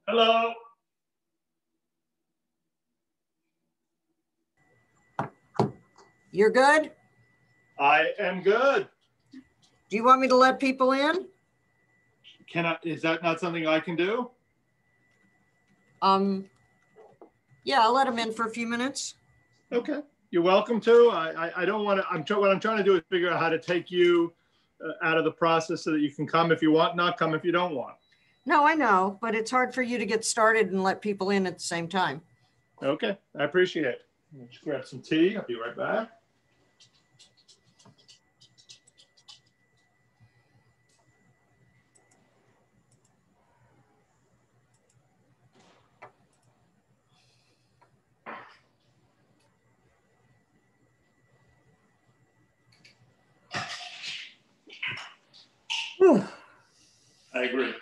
Hello. You're good? I am good. Do you want me to let people in? Is that not something I can do? Yeah, I'll let them in for a few minutes. Okay. You're welcome to. I don't want to, what I'm trying to do is figure out how to take you out of the process so that you can come if you want, not come if you don't want. No, I know, but it's hard for you to get started and let people in at the same time. Okay, I appreciate it. Let's grab some tea. I'll be right back. I agree.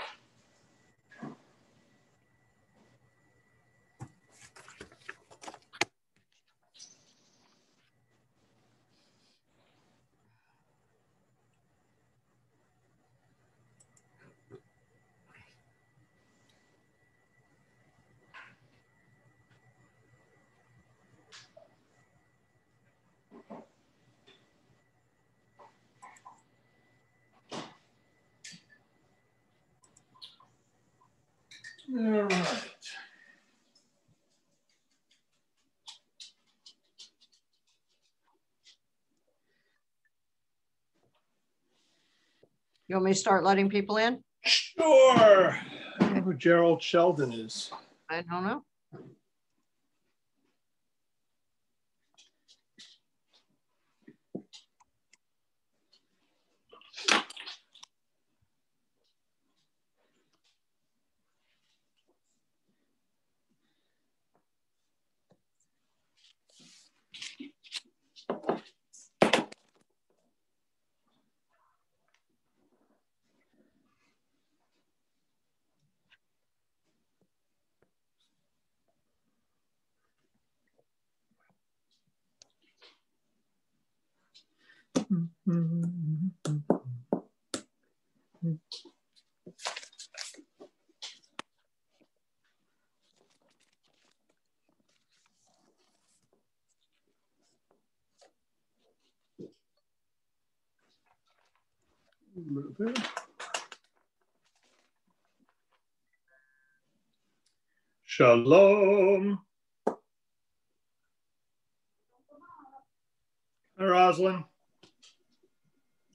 All right. You want me to start letting people in? Sure. I don't know who Gerald Sheldon is. I don't know. A little bit. Shalom. Hi, Rosalind.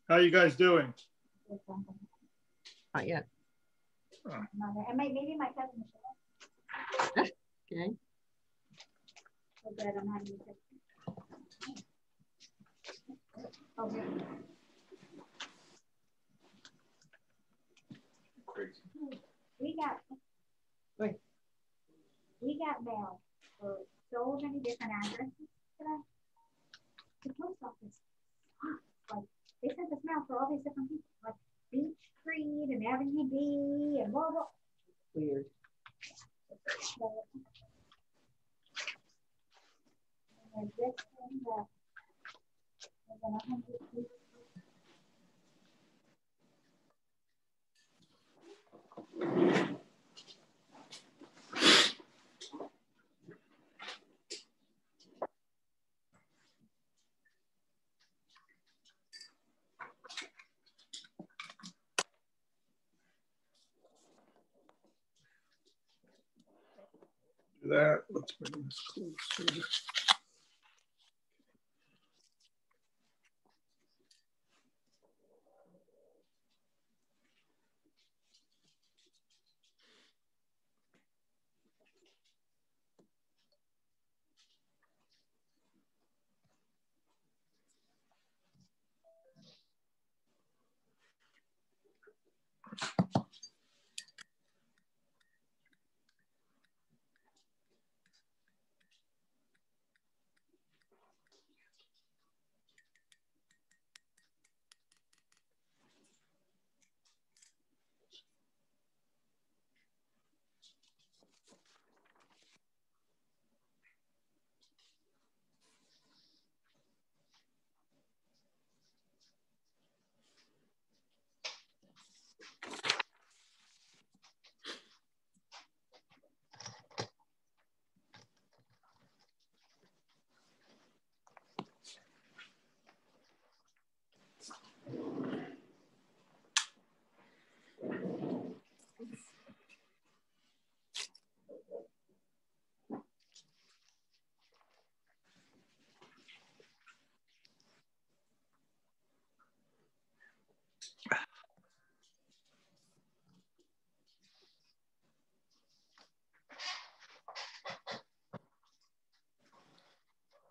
How you guys doing? Not yet. Oh. And maybe my cousin Michelle. Okay. So good, I'm having you. Okay. Crazy. We got mail for so many different addresses today. post office. Like they sent this mail for all these different people, like Beach Street and Avenue B and blah blah. Weird. And this thing that was 100 people. Do that. Let's bring this closer.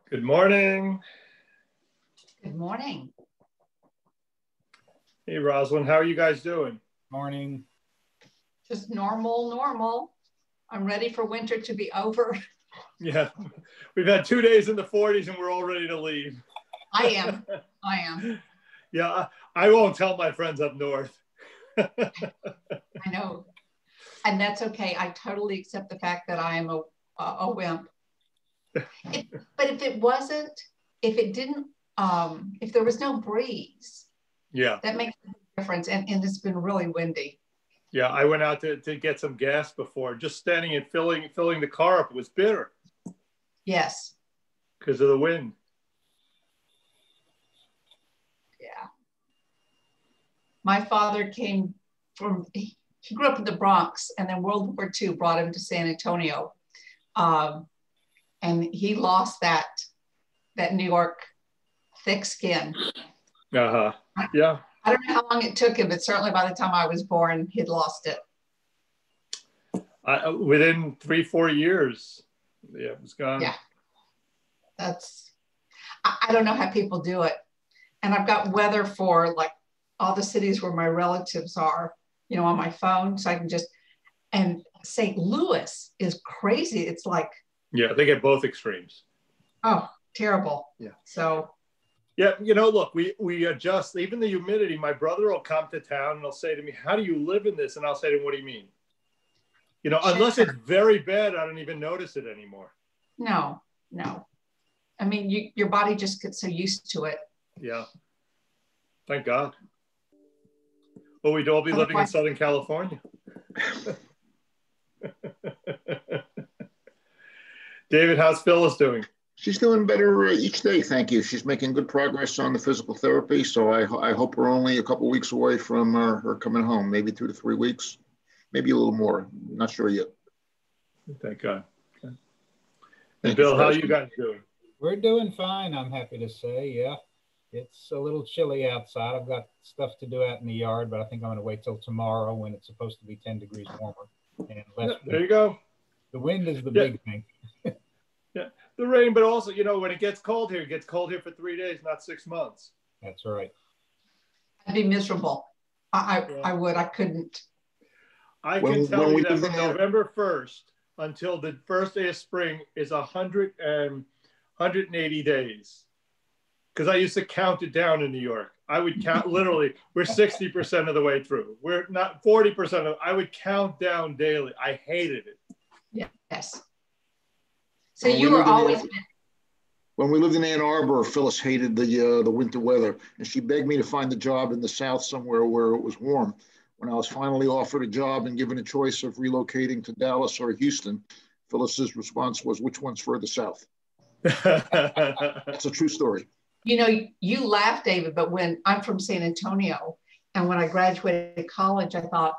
Good morning. Good morning. Hey, Rosalind, how are you guys doing? Morning. Just normal. I'm ready for winter to be over. Yeah, we've had 2 days in the 40s and we're all ready to leave. I am. Yeah, I won't tell my friends up north. I know. And that's okay. I totally accept the fact that I am a wimp. But if it didn't, if there was no breeze, Yeah. that makes a difference. And it's been really windy. Yeah, I went out to get some gas before. Just standing and filling the car up was bitter. Yes. Because of the wind. Yeah. My father he grew up in the Bronx, and then World War II brought him to San Antonio. And he lost that New York thick skin. Uh-huh. Yeah. I don't know how long it took him, but certainly by the time I was born, he'd lost it. Within 3-4 years, yeah, it was gone. Yeah. I don't know how people do it. And I've got weather for like all the cities where my relatives are, on my phone. So I can and St. Louis is crazy. It's like, yeah, they get both extremes. oh, terrible. Yeah. So. Yeah, look, we adjust, even the humidity. My brother will come to town and he'll say to me, how do you live in this? And I'll say to him, what do you mean? Unless it's very bad, I don't even notice it anymore. No. I mean, your body just gets so used to it. Yeah. Thank God. Well, we'd all be living in Southern California. David, how's Phyllis doing? She's doing better each day, thank you. She's making good progress on the physical therapy, so I hope we're only a couple of weeks away from her coming home, maybe 2 to 3 weeks, maybe a little more. Not sure yet. Thank God. Okay. And Bill, how are you guys doing? We're doing fine, I'm happy to say, yeah. It's a little chilly outside. I've got stuff to do out in the yard, but I think I'm going to wait till tomorrow when it's supposed to be 10 degrees warmer. And there you go. The wind is the big thing. Yeah, the rain, but also, when it gets cold here for 3 days, not 6 months. That's right. I'd be miserable. I couldn't. I can tell you that from November 1st until the first day of spring is 180 days. because I used to count it down in New York. I would count literally, we're 60% of the way through. We're not 40% of, I would count down daily. I hated it. Yes. So you were always. When we lived in Ann Arbor, Phyllis hated the winter weather, and she begged me to find a job in the South somewhere where it was warm. When I was finally offered a job and given a choice of relocating to Dallas or Houston, Phyllis's response was, which one's further south? That's a true story. You know, you laugh, David, but when I'm from San Antonio, and when I graduated college, I thought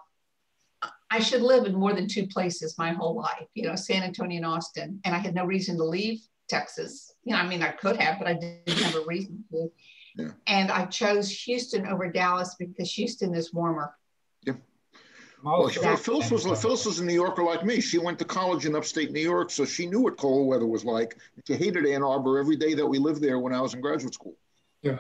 I should live in more than two places my whole life, you know, San Antonio and Austin. And I had no reason to leave Texas. You know, I mean, I could have, but I didn't have a reason to. Yeah. And I chose Houston over Dallas because Houston is warmer. Yeah. Well, Phyllis was a New Yorker like me. She went to college in upstate New York, so she knew what cold weather was like. She hated Ann Arbor every day that we lived there when I was in graduate school. Yeah.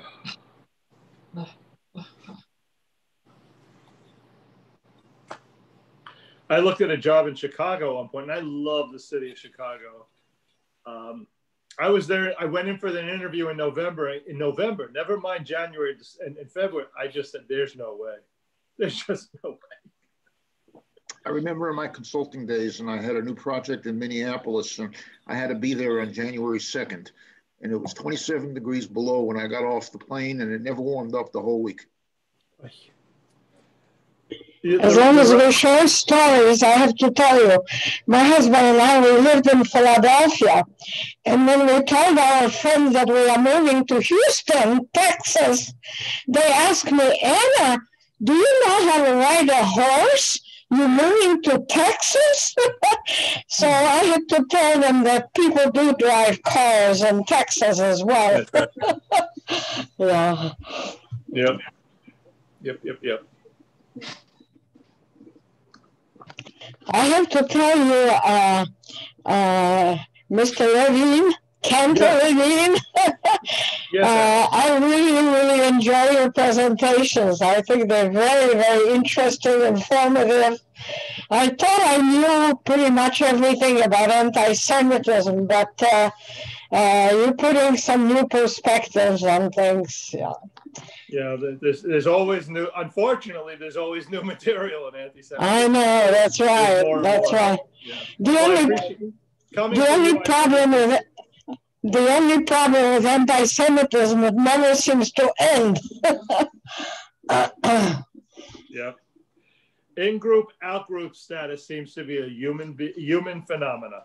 I looked at a job in Chicago at one point, and I love the city of Chicago. I was there. I went in for an interview in November. Never mind January and February. I just said, "There's no way. There's just no way." I remember in my consulting days, and I had a new project in Minneapolis, and I had to be there on January 2nd, and it was 27 degrees below when I got off the plane, and it never warmed up the whole week. As long as we share stories, I have to tell you, my husband and I, we lived in Philadelphia. And when we told our friends that we are moving to Houston, Texas, they asked me, Anna, do you know how to ride a horse? You're moving to Texas? So I had to tell them that people do drive cars in Texas as well. Yeah. Yep. I have to tell you, Mr. Levine, Cantor Levine, I really enjoy your presentations. I think they're very, very interesting, informative. I thought I knew pretty much everything about anti-Semitism, but you're putting some new perspectives on things. Yeah, there's always new. Unfortunately, there's always new material in anti-Semitism. I know, that's right. That's right. Yeah. The only problem with anti-Semitism, it never seems to end. Yeah. In-group, out-group status seems to be a human phenomena.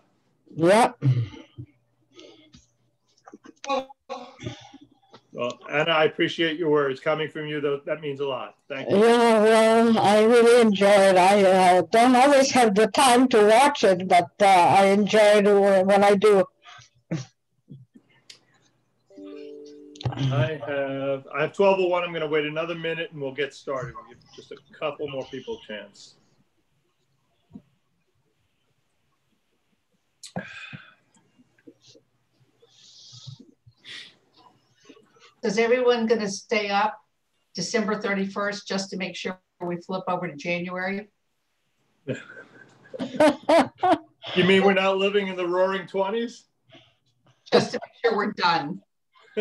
Yep. Well, Anna, I appreciate your words. Coming from you, though, that means a lot. Thank you. Yeah, well, I really enjoy it. I don't always have the time to watch it, but I enjoy it when I do. I have 12:01. I'm going to wait another minute, and we'll get started. We'll give just a couple more people a chance. Is everyone going to stay up December 31st just to make sure we flip over to January? You mean we're not living in the roaring 20s? Just to make sure we're done.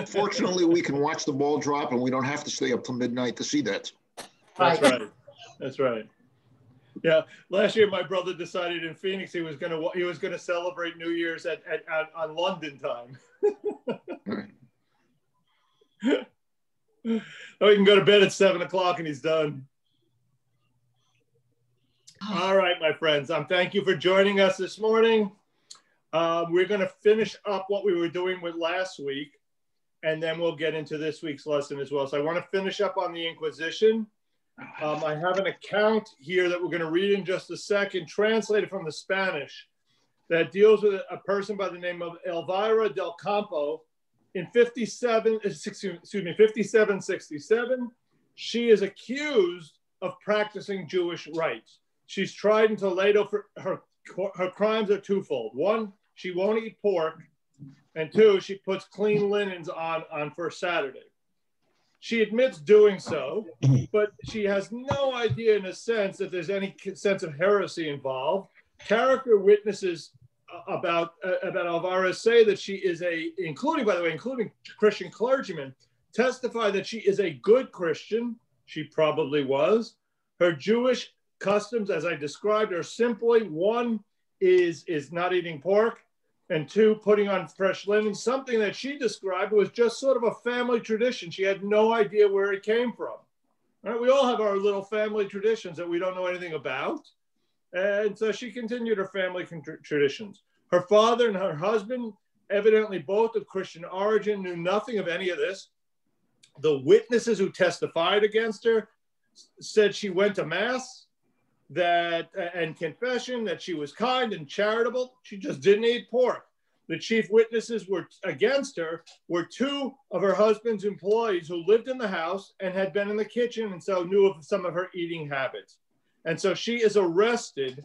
Fortunately, we can watch the ball drop and we don't have to stay up till midnight to see that. That's right. That's right. Yeah. Last year, my brother decided in Phoenix he was going to celebrate New Year's on London time. Right. Oh, he can go to bed at 7 o'clock and he's done. All right, my friends. Thank you for joining us this morning. We're going to finish up what we were doing with last week, and then we'll get into this week's lesson as well. So I want to finish up on the Inquisition. I have an account here that we're going to read in just a second, translated from the Spanish, that deals with a person by the name of Elvira del Campo. In 5767, she is accused of practicing Jewish rites. She's tried in Toledo for her crimes are twofold. One, she won't eat pork, and two, she puts clean linens on for Saturday. She admits doing so, but she has no idea, in a sense, that there's any sense of heresy involved. Character witnesses about Alvarez say that she is including Christian clergymen, testify that she is a good Christian. She probably was. Her Jewish customs, as I described, are simply, one is not eating pork, and two, putting on fresh linen, something that she described was just sort of a family tradition. She had no idea where it came from. Right? We all have our little family traditions that we don't know anything about. And so she continued her family traditions. Her father and her husband, evidently both of Christian origin, knew nothing of any of this. The witnesses who testified against her said she went to mass and confession, that she was kind and charitable. She just didn't eat pork. The chief witnesses were against her were two of her husband's employees who lived in the house and had been in the kitchen and so knew of some of her eating habits. And so she is arrested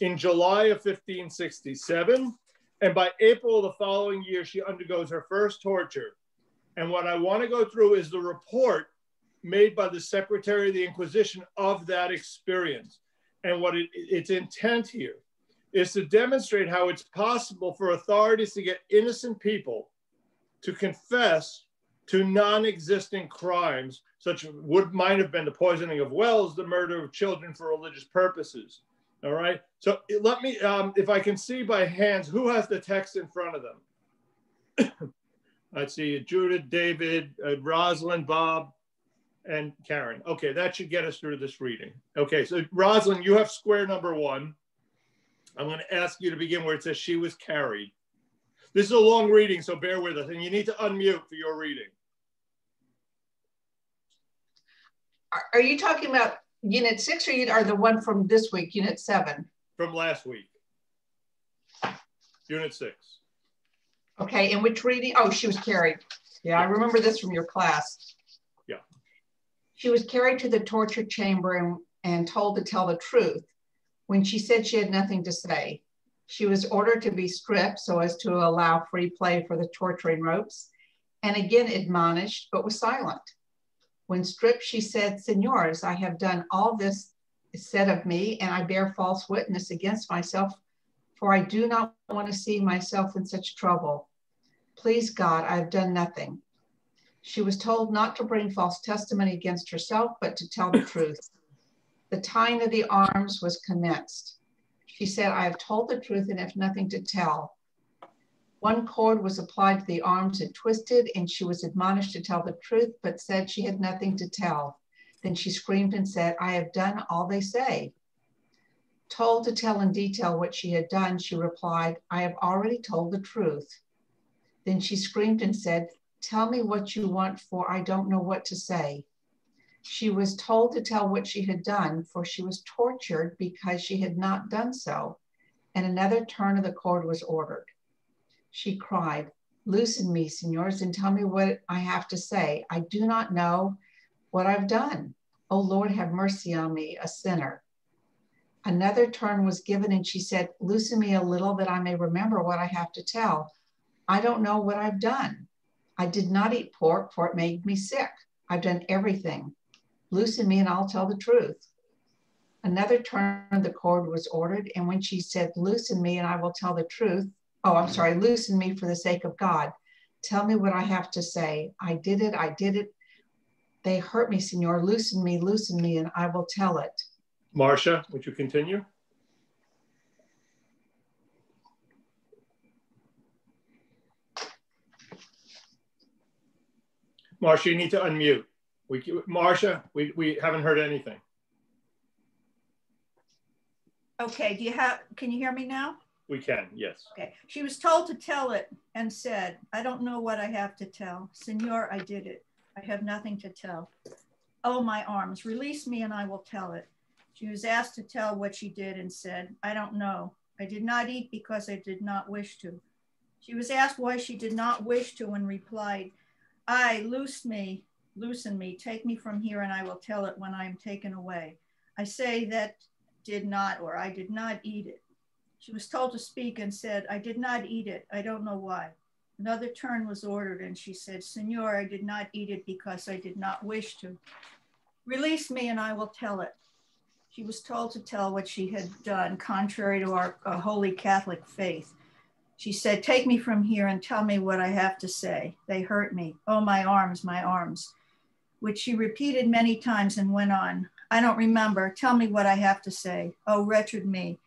in July of 1567. And by April of the following year, she undergoes her first torture. And what I want to go through is the report made by the Secretary of the Inquisition of that experience. And what its intent here is to demonstrate how it's possible for authorities to get innocent people to confess to non-existent crimes, such as what might have been the poisoning of wells, the murder of children for religious purposes. All right. So let me, if I can see by hands, who has the text in front of them? I see Judith, David, Rosalind, Bob, and Karen. Okay, that should get us through this reading. Okay, so Rosalind, you have square number 1. I'm going to ask you to begin where it says she was carried. This is a long reading, so bear with us, and you need to unmute for your reading. Are you talking about Unit 6 or the one from this week, Unit 7? From last week. Unit 6. Okay, and which reading? Oh, she was carried. Yeah, I remember this from your class. Yeah. She was carried to the torture chamber and told to tell the truth. When she said she had nothing to say, she was ordered to be stripped so as to allow free play for the torturing ropes, and again admonished, but was silent. When stripped, she said, "Senors, I have done all this said of me, and I bear false witness against myself, for I do not want to see myself in such trouble. Please God, I have done nothing." She was told not to bring false testimony against herself, but to tell the truth. The tying of the arms was commenced. She said, "I have told the truth and have nothing to tell." One cord was applied to the arms and twisted, and she was admonished to tell the truth, but said she had nothing to tell. Then she screamed and said, "I have done all they say." Told to tell in detail what she had done, she replied, "I have already told the truth." Then she screamed and said, "Tell me what you want, for I don't know what to say." She was told to tell what she had done, for she was tortured because she had not done so, and another turn of the cord was ordered. She cried, "Loosen me, senors, and tell me what I have to say. I do not know what I've done. Oh Lord, have mercy on me, a sinner." Another turn was given, and she said, "Loosen me a little that I may remember what I have to tell. I don't know what I've done. I did not eat pork, for it made me sick. I've done everything. Loosen me and I'll tell the truth." Another turn of the cord was ordered, and when she said, "Loosen me and I will tell the truth," "Loosen me for the sake of God. Tell me what I have to say. I did it. They hurt me, senor. Loosen me, and I will tell it." Marcia, would you continue? Marcia, you need to unmute. Marcia, we haven't heard anything. Okay, can you hear me now? We can, yes. Okay, she was told to tell it and said, "I don't know what I have to tell. Senor, I did it. I have nothing to tell. Oh, my arms, release me and I will tell it." She was asked to tell what she did and said, "I don't know. I did not eat because I did not wish to." She was asked why she did not wish to and replied, Loosen me, take me from here and I will tell it when I am taken away. I say that I did not eat it." She was told to speak and said, "I did not eat it. I don't know why." Another turn was ordered and she said, "Senor, I did not eat it because I did not wish to. Release me and I will tell it." She was told to tell what she had done contrary to our holy Catholic faith. She said, take me from here and tell me what I have to say. They hurt me. Oh, my arms, which she repeated many times and went on. I don't remember. Tell me what I have to say. Oh, wretched me.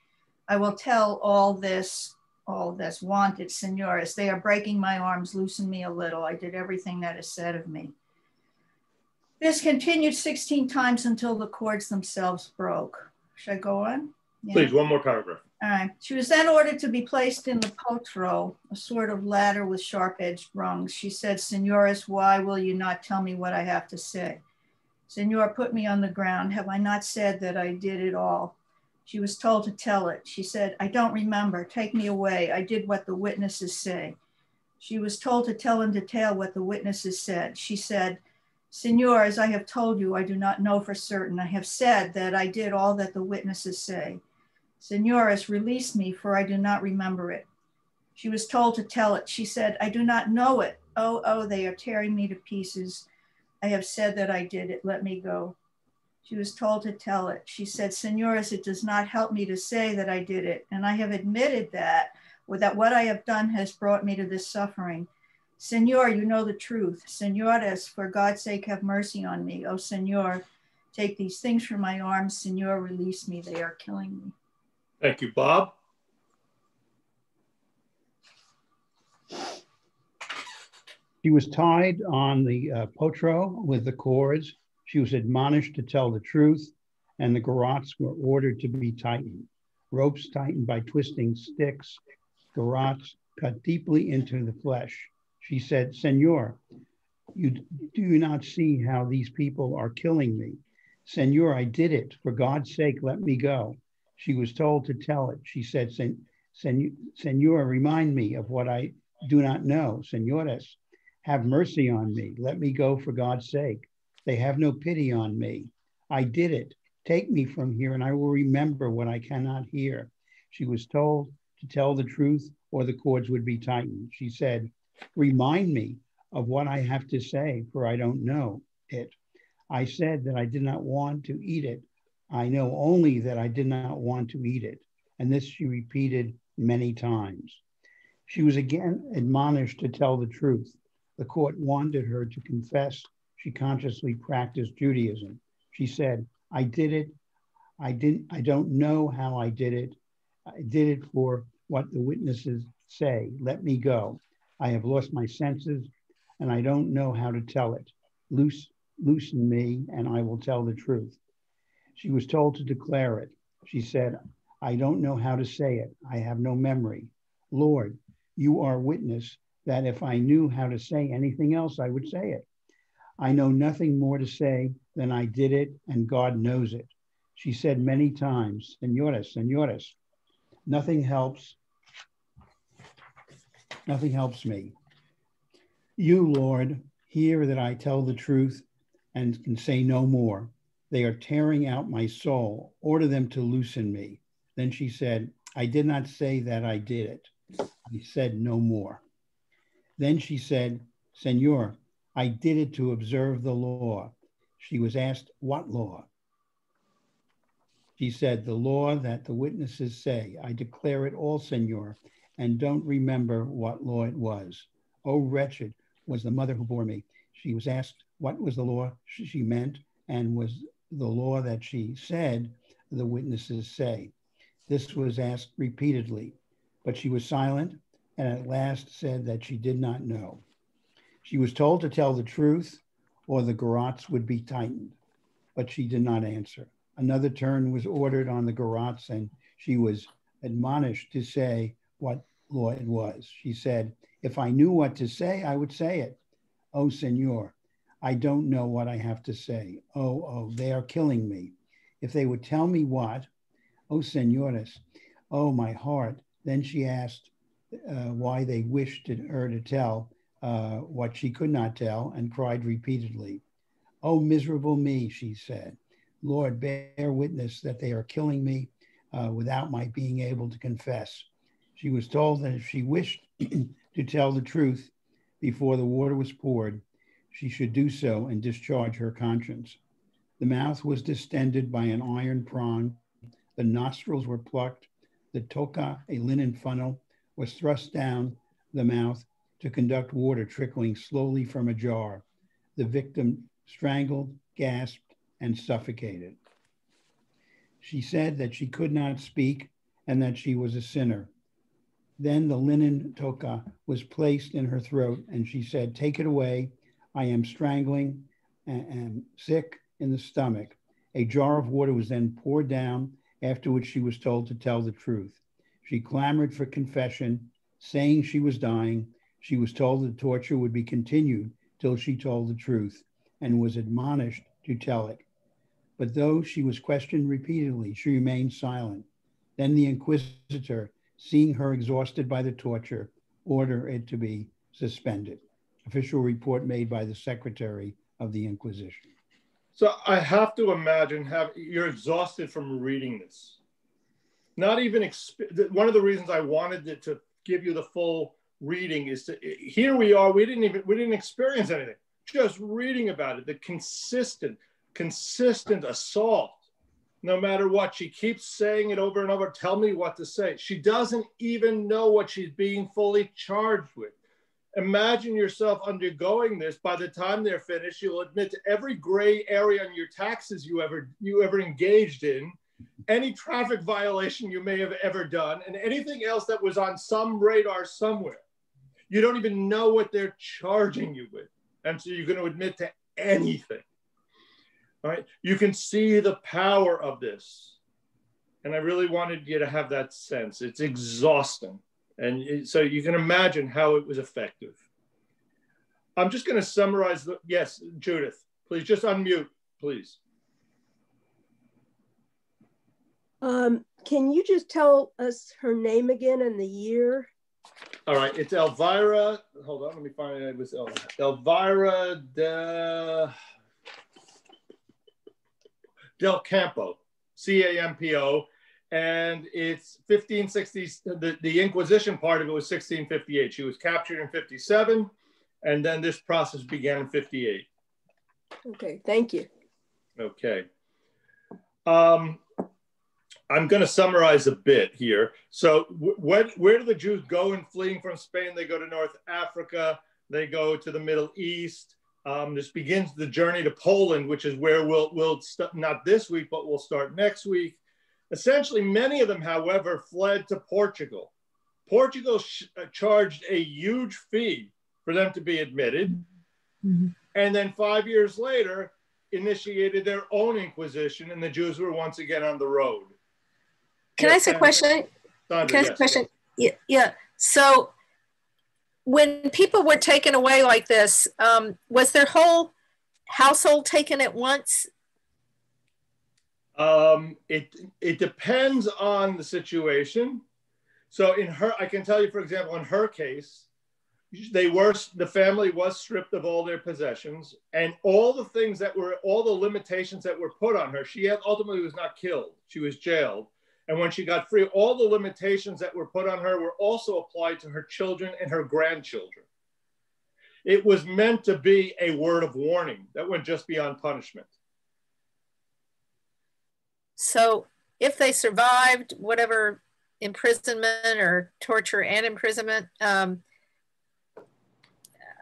I will tell all this, wanted, senores. They are breaking my arms. Loosen me a little. I did everything that is said of me. This continued 16 times until the cords themselves broke. Should I go on? Yeah. Please, one more paragraph. All right. She was then ordered to be placed in the potro, a sort of ladder with sharp-edged rungs. She said, Senores, why will you not tell me what I have to say? Senor, put me on the ground. Have I not said that I did it all? She was told to tell it. She said, I don't remember. Take me away. I did what the witnesses say. She was told to tell in detail what the witnesses said. She said, Senor, as I have told you, I do not know for certain. I have said that I did all that the witnesses say. Senores, release me, for I do not remember it. She was told to tell it. She said, I do not know it. Oh, they are tearing me to pieces. I have said that I did it. Let me go. She was told to tell it. She said, Senores, it does not help me to say that I did it. And I have admitted that what I have done has brought me to this suffering. Senor, you know the truth. Senores, for God's sake, have mercy on me. Oh, Senor, take these things from my arms. Senor, release me. They are killing me. Thank you, Bob. She was tied on the potro with the cords. She was admonished to tell the truth, and the garrots were ordered to be tightened. Ropes tightened by twisting sticks, garrots cut deeply into the flesh. She said, Senor, you do not see how these people are killing me? Senor, I did it. For God's sake, let me go. She was told to tell it. She said, Senor, remind me of what I do not know. Senores, have mercy on me. Let me go for God's sake. They have no pity on me. I did it. Take me from here and I will remember what I cannot hear. She was told to tell the truth or the cords would be tightened. She said, remind me of what I have to say, for I don't know it. I said that I did not want to eat it. I know only that I did not want to eat it. And this she repeated many times. She was again admonished to tell the truth. The court wanted her to confess she consciously practiced Judaism. She said, I did it. I don't know how I did it. I did it for what the witnesses say. Let me go. I have lost my senses and I don't know how to tell it. Loosen me and I will tell the truth. She was told to declare it. She said, I don't know how to say it. I have no memory. Lord, you are witness that if I knew how to say anything else, I would say it. I know nothing more to say than I did it and God knows it. She said many times, Senores, Senores, nothing helps me. You, Lord, hear that I tell the truth and can say no more. They are tearing out my soul. Order them to loosen me. Then she said, I did not say that I did it. I said no more. Then she said, Senor, I did it to observe the law. She was asked, what law? She said, the law that the witnesses say. I declare it all, Senor, and don't remember what law it was. Oh, wretched was the mother who bore me. She was asked what was the law she meant, and was the law that she said the witnesses say. This was asked repeatedly, but she was silent and at last said that she did not know. She was told to tell the truth or the garrots would be tightened, but she did not answer. Another turn was ordered on the garrots and she was admonished to say what law it was. She said, if I knew what to say, I would say it. Oh, Senor, I don't know what I have to say. Oh, they are killing me. If they would tell me what, oh, Senores, oh, my heart. Then she asked why they wished her to tell what she could not tell and cried repeatedly. Oh, miserable me, she said. Lord, bear witness that they are killing me without my being able to confess. She was told that if she wished to tell the truth before the water was poured, she should do so and discharge her conscience. The mouth was distended by an iron prong. The nostrils were plucked. The toka, a linen funnel, was thrust down the mouth to conduct water trickling slowly from a jar. The victim strangled, gasped, and suffocated. She said that she could not speak and that she was a sinner. Then the linen toka was placed in her throat and she said, "Take it away. I am strangling and sick in the stomach." A jar of water was then poured down, after which she was told to tell the truth. She clamored for confession, saying she was dying. She was told the torture would be continued till she told the truth and was admonished to tell it. But though she was questioned repeatedly, she remained silent. Then the inquisitor, seeing her exhausted by the torture, ordered it to be suspended. Official report made by the Secretary of the Inquisition. So I have to imagine you're exhausted from reading this. Not even, one of the reasons I wanted to give you the full reading is here we are, we didn't experience anything. Just reading about it, the consistent assault, no matter what. She keeps saying it over and over, tell me what to say. She doesn't even know what she's being fully charged with. Imagine yourself undergoing this. By the time they're finished, you'll admit to every gray area on your taxes you ever engaged in, any traffic violation you may have ever done, and anything else that was on some radar somewhere. You don't even know what they're charging you with. And so you're going to admit to anything. All right? You can see the power of this. And I really wanted you to have that sense. It's exhausting. And so you can imagine how it was effective. I'm just going to summarize yes, Judith, please just unmute, please. Can you just tell us her name again and the year? All right, it's Elvira. Hold on, let me find it. It was Elvira del Campo, C-A-M-P-O. And it's 1560, the Inquisition part of it was 1658. She was captured in 57, and then this process began in 58. Okay, thank you. Okay. I'm going to summarize a bit here. So where do the Jews go in fleeing from Spain? They go to North Africa. They go to the Middle East. This begins the journey to Poland, which is where we'll not this week, but we'll start next week. Essentially, many of them, however, fled to Portugal. Portugal charged a huge fee for them to be admitted. Mm-hmm. And then 5 years later, initiated their own Inquisition, and the Jews were once again on the road. Can I ask a question? Sandra, can I ask a question? Yeah. So when people were taken away like this, was their whole household taken at once? It depends on the situation. So I can tell you, for example, in her case, the family was stripped of all their possessions, and all the limitations that were put on her. She ultimately was not killed. She was jailed. And when she got free, all the limitations that were put on her were also applied to her children and her grandchildren. It was meant to be a word of warning that went just beyond punishment. So if they survived whatever imprisonment or torture and imprisonment, I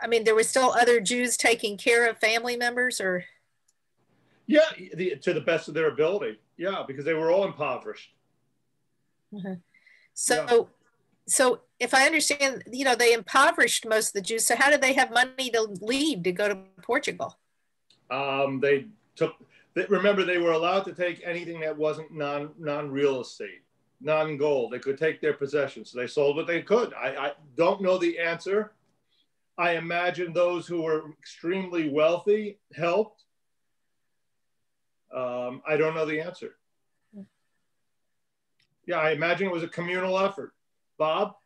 mean, there were still other Jews taking care of family members, or? Yeah, to the best of their ability. Yeah, because they were all impoverished. Mm-hmm. So if I understand, they impoverished most of the Jews. So how did they have money to leave to go to Portugal? Remember, they were allowed to take anything that wasn't non-real estate, non-gold. They could take their possessions. So they sold what they could. I don't know the answer. I imagine those who were extremely wealthy helped. I don't know the answer. Yeah, I imagine it was a communal effort. Bob?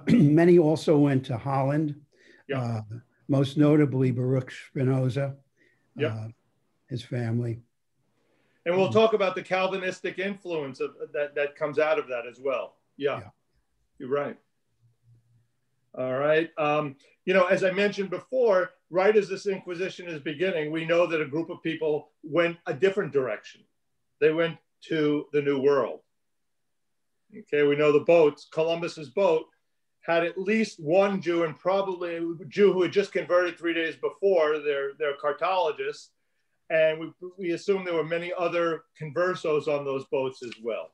Many also went to Holland, yeah. Most notably Baruch Spinoza, yeah. His family. And we'll talk about the Calvinistic influence that comes out of that as well. Yeah. You're right. All right. As I mentioned before, right as this Inquisition is beginning, we know that a group of people went a different direction. They went to the New World. Okay, we know the boats, Columbus's boat had at least one Jew, and probably a Jew who had just converted 3 days before. They're Cartologists. And we assume there were many other conversos on those boats as well.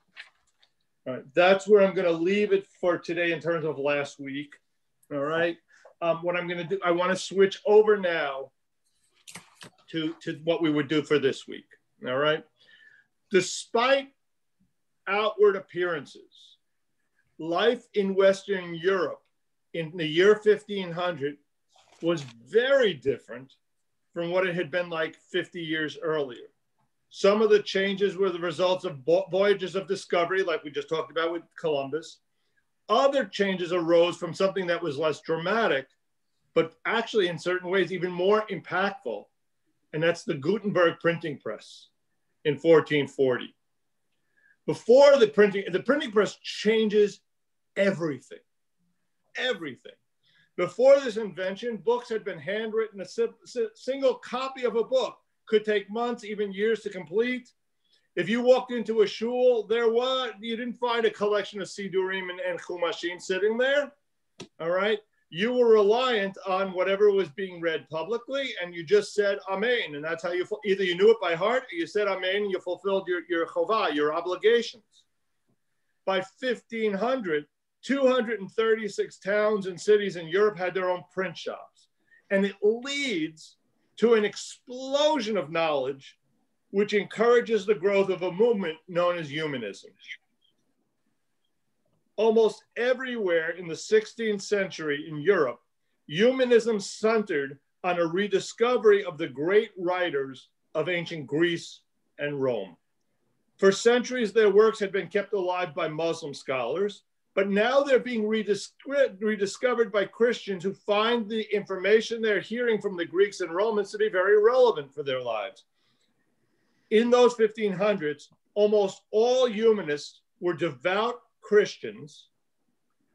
All right, that's where I'm going to leave it for today in terms of last week. All right, what I'm going to do, I want to switch over now to what we would do for this week. All right, despite outward appearances, life in Western Europe in the year 1500 was very different from what it had been like 50 years earlier. Some of the changes were the results of voyages of discovery, like we just talked about with Columbus. Other changes arose from something that was less dramatic, but actually in certain ways even more impactful, and that's the Gutenberg printing press in 1440. Before the printing press changes everything, everything. Before this invention, books had been handwritten. A single copy of a book could take months, even years to complete. If you walked into a shul, you didn't find a collection of Sidurim and Chumashim sitting there, all right? You were reliant on whatever was being read publicly, and you just said Amen. And that's how either you knew it by heart, or you said Amen, and you fulfilled your chovah, your obligations. By 1500, 236 towns and cities in Europe had their own print shops. And it leads to an explosion of knowledge, which encourages the growth of a movement known as humanism. Almost everywhere in the 16th century in Europe, humanism centered on a rediscovery of the great writers of ancient Greece and Rome. For centuries, their works had been kept alive by Muslim scholars, but now they're being rediscovered by Christians who find the information they're hearing from the Greeks and Romans to be very relevant for their lives. In those 1500s, almost all humanists were devout Christians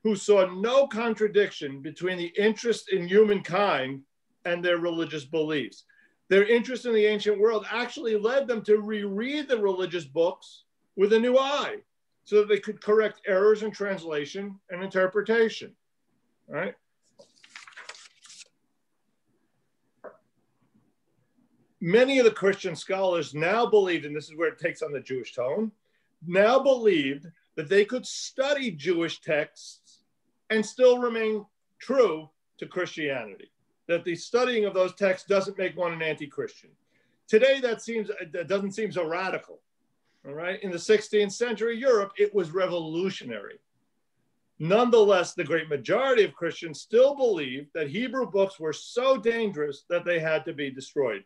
who saw no contradiction between the interest in humankind and their religious beliefs. Their interest in the ancient world actually led them to reread the religious books with a new eye, so that they could correct errors in translation and interpretation, right? Many of the Christian scholars now believed, and this is where it takes on the Jewish tone, now believed that they could study Jewish texts and still remain true to Christianity, that the studying of those texts doesn't make one an anti-Christian. Today, that doesn't seem so radical. All right. In the 16th century Europe, it was revolutionary. Nonetheless, the great majority of Christians still believed that Hebrew books were so dangerous that they had to be destroyed.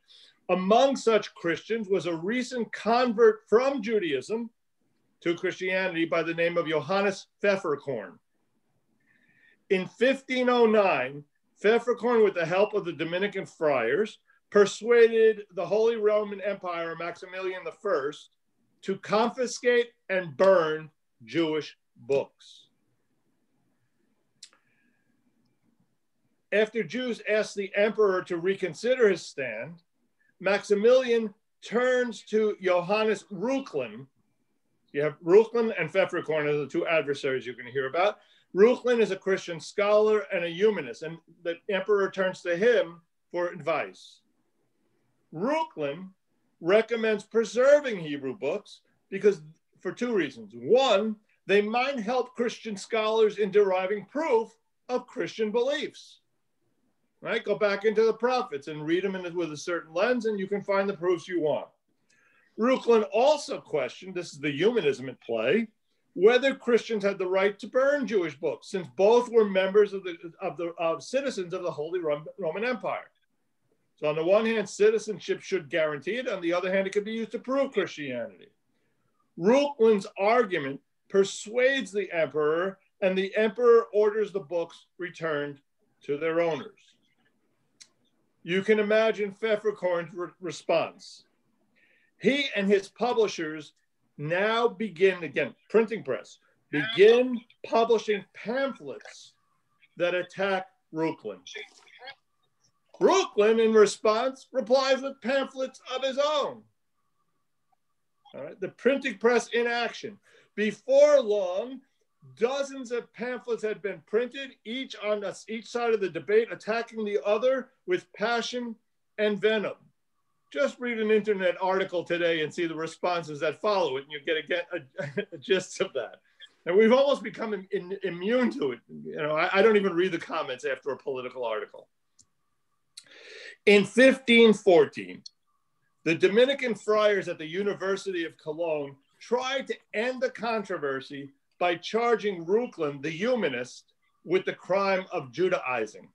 Among such Christians was a recent convert from Judaism to Christianity by the name of Johannes Pfefferkorn. In 1509, Pfefferkorn, with the help of the Dominican friars, persuaded the Holy Roman Empire, Maximilian I, to confiscate and burn Jewish books. After Jews asked the emperor to reconsider his stand, Maximilian turns to Johannes Reuchlin. You have Reuchlin and Pfefferkorn are the two adversaries you're going to hear about. Reuchlin is a Christian scholar and a humanist, and the emperor turns to him for advice. Reuchlin recommends preserving Hebrew books because for two reasons. One, they might help Christian scholars in deriving proof of Christian beliefs. Right? Go back into the prophets and read them with a certain lens, and you can find the proofs you want. Reuchlin also questioned, this is the humanism at play, whether Christians had the right to burn Jewish books, since both were members of citizens of the Holy Roman Empire. So on the one hand, citizenship should guarantee it. On the other hand, it could be used to prove Christianity. Reuchlin's argument persuades the emperor, and the emperor orders the books returned to their owners. You can imagine Pfefferkorn's response. He and his publishers now begin, again, printing press, begin publishing pamphlets that attack Reuchlin. Reuchlin, in response, replies with pamphlets of his own. All right, the printing press in action. Before long, dozens of pamphlets had been printed, each on each side of the debate, attacking the other with passion and venom. Just read an internet article today and see the responses that follow it, and you get a gist of that. And we've almost become immune to it. You know, I don't even read the comments after a political article. In 1514, the Dominican friars at the University of Cologne tried to end the controversy by charging Reuchlin, the humanist, with the crime of Judaizing.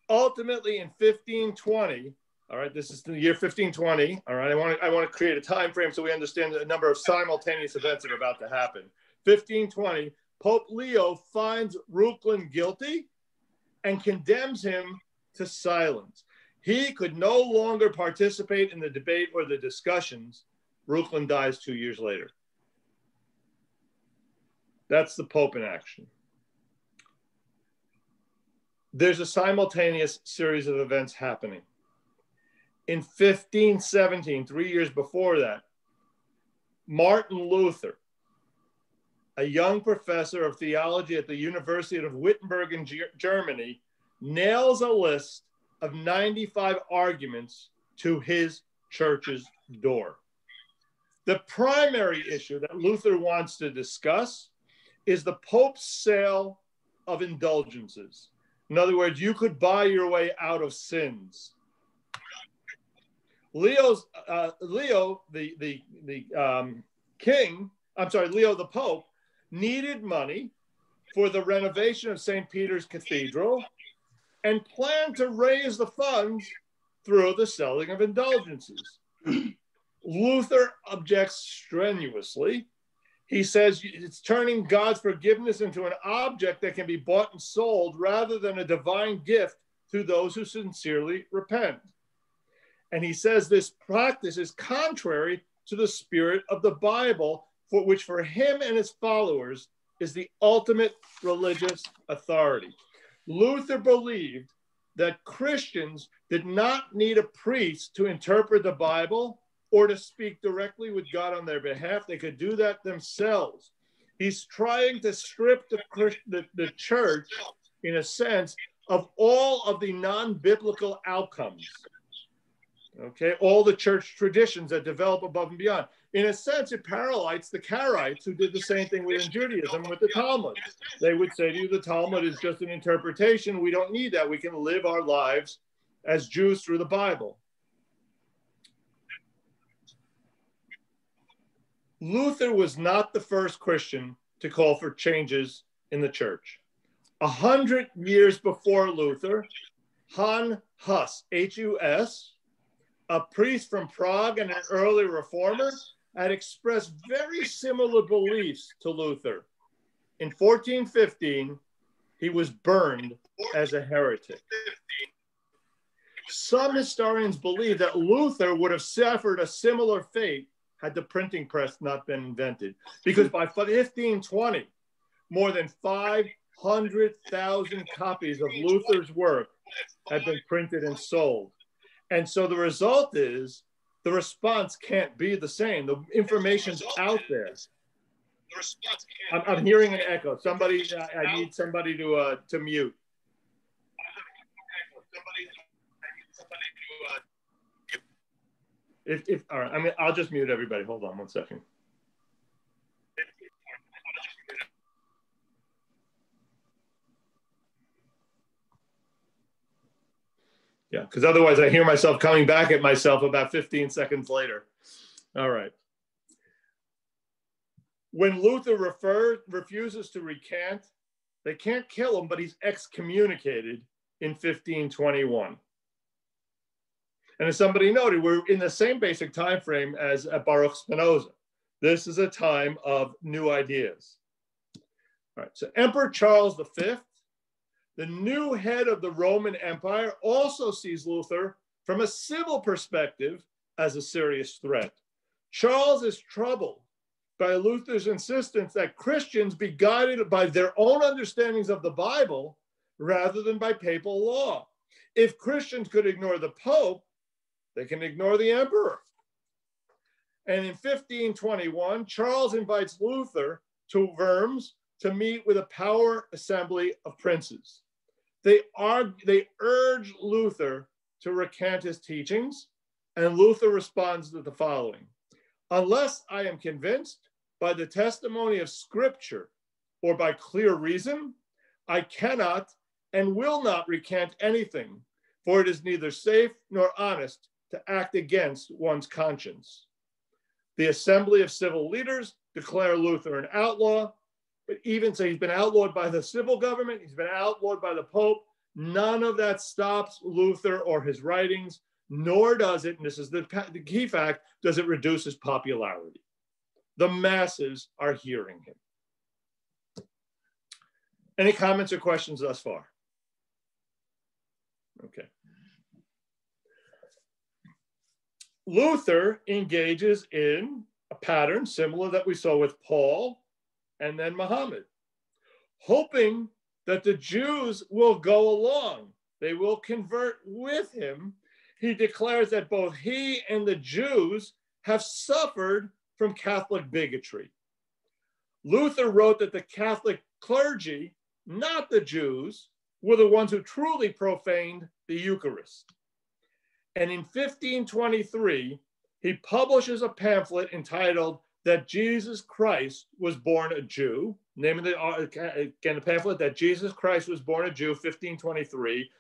Ultimately, in 1520, all right, this is the year 1520. All right, I want to create a time frame so we understand the number of simultaneous events that are about to happen. 1520, Pope Leo finds Reuchlin guilty and condemns him to silence. He could no longer participate in the debate or the discussions. Reuchlin dies 2 years later. That's the Pope in action. There's a simultaneous series of events happening. In 1517, 3 years before that, Martin Luther, a young professor of theology at the University of Wittenberg in Germany, nails a list of 95 arguments to his church's door. The primary issue that Luther wants to discuss is the Pope's sale of indulgences. In other words, you could buy your way out of sins. Leo, the Pope, needed money for the renovation of St. Peter's Cathedral and planned to raise the funds through the selling of indulgences. Luther objects strenuously. He says it's turning God's forgiveness into an object that can be bought and sold rather than a divine gift to those who sincerely repent. And he says this practice is contrary to the spirit of the Bible, which for him and his followers is the ultimate religious authority. Luther believed that Christians did not need a priest to interpret the Bible or to speak directly with God on their behalf. They could do that themselves. He's trying to strip the church, in a sense, of all of the non-biblical outcomes. Okay, all the church traditions that develop above and beyond. In a sense, it parallels the Karaites who did the same thing within Judaism with the Talmud. They would say to you, the Talmud is just an interpretation. We don't need that. We can live our lives as Jews through the Bible. Luther was not the first Christian to call for changes in the church. 100 years before Luther, Hans Hus, H-U-S, a priest from Prague and an early reformer, had expressed very similar beliefs to Luther. In 1415, he was burned as a heretic. Some historians believe that Luther would have suffered a similar fate had the printing press not been invented, because by 1520, more than 500,000 copies of Luther's work had been printed and sold. And so the result is the response can't be the same. The information's out there. I'm hearing an echo. Somebody, I need somebody to mute. All right, I'll just mute everybody. Hold on 1 second. Yeah, because otherwise I hear myself coming back at myself about 15 seconds later. All right. When Luther refuses to recant, they can't kill him, but he's excommunicated in 1521. And as somebody noted, we're in the same basic time frame as Baruch Spinoza. This is a time of new ideas. All right, so Emperor Charles V, the new head of the Roman Empire, also sees Luther from a civil perspective as a serious threat. Charles is troubled by Luther's insistence that Christians be guided by their own understandings of the Bible rather than by papal law. If Christians could ignore the Pope, they can ignore the emperor. And in 1521, Charles invites Luther to Worms to meet with a power assembly of princes. They urge Luther to recant his teachings, and Luther responds to the following: unless I am convinced by the testimony of Scripture or by clear reason, I cannot and will not recant anything, for it is neither safe nor honest to act against one's conscience. The Assembly of Civil Leaders declare Luther an outlaw, but even so, he's been outlawed by the civil government, he's been outlawed by the Pope. None of that stops Luther or his writings, nor does it, and this is the key fact, does it reduce his popularity. The masses are hearing him. Any comments or questions thus far? Okay. Luther engages in a pattern similar that we saw with Paul and then Muhammad, hoping that the Jews will go along. They will convert with him. He declares that both he and the Jews have suffered from Catholic bigotry. Luther wrote that the Catholic clergy, not the Jews, were the ones who truly profaned the Eucharist. And in 1523, he publishes a pamphlet entitled That Jesus Christ Was Born a Jew, naming the pamphlet That Jesus Christ Was Born a Jew, 1523.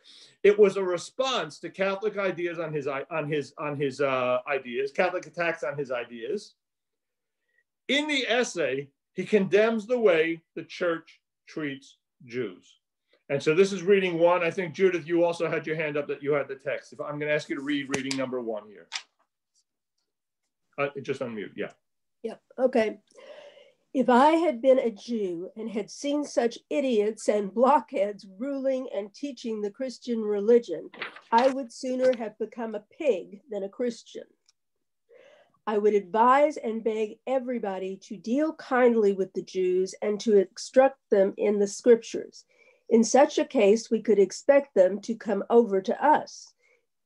It was a response to Catholic ideas on his ideas, Catholic attacks on his ideas. In the essay, he condemns the way the church treats Jews. And so this is reading one. I think, Judith, you also had your hand up that you had the text. If I'm going to ask you to read reading number one here. Just unmute, yeah. Yep, okay. If I had been a Jew and had seen such idiots and blockheads ruling and teaching the Christian religion, I would sooner have become a pig than a Christian. I would advise and beg everybody to deal kindly with the Jews and to instruct them in the scriptures. In such a case, we could expect them to come over to us.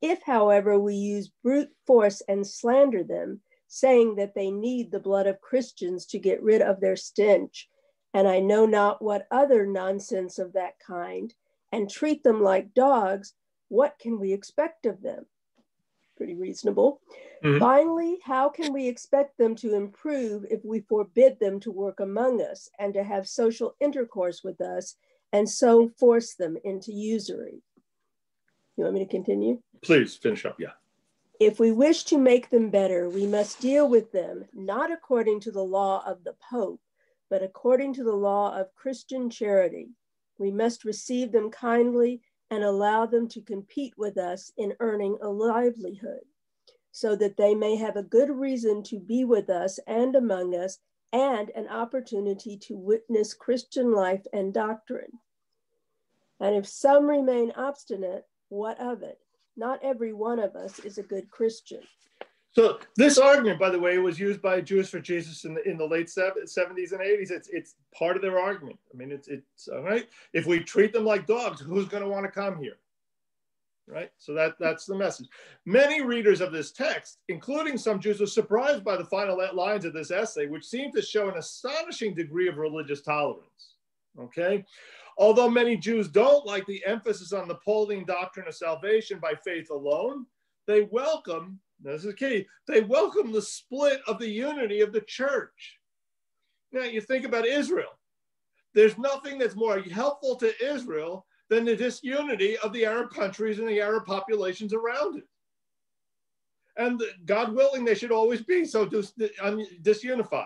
If, however, we use brute force and slander them, saying that they need the blood of Christians to get rid of their stench, and I know not what other nonsense of that kind, and treat them like dogs, what can we expect of them? Pretty reasonable. Mm-hmm. Finally, how can we expect them to improve if we forbid them to work among us and to have social intercourse with us, and so force them into usury? You want me to continue? Please finish up, yeah. If we wish to make them better, we must deal with them, not according to the law of the Pope, but according to the law of Christian charity. We must receive them kindly and allow them to compete with us in earning a livelihood, so that they may have a good reason to be with us and among us, and an opportunity to witness Christian life and doctrine. And if some remain obstinate, what of it? Not every one of us is a good Christian. So this argument, by the way, was used by Jews for Jesus in the late 70s and 80s. It's part of their argument. I mean, it's all right. If we treat them like dogs, who's going to want to come here? Right? So that's the message. Many readers of this text, including some Jews, were surprised by the final lines of this essay, which seem to show an astonishing degree of religious tolerance. Okay? Although many Jews don't like the emphasis on the Pauline doctrine of salvation by faith alone, they welcome, this is key, they welcome the split of the unity of the church. Now, you think about Israel. There's nothing that's more helpful to Israel than the disunity of the Arab countries and the Arab populations around it. And God willing, they should always be so disunified,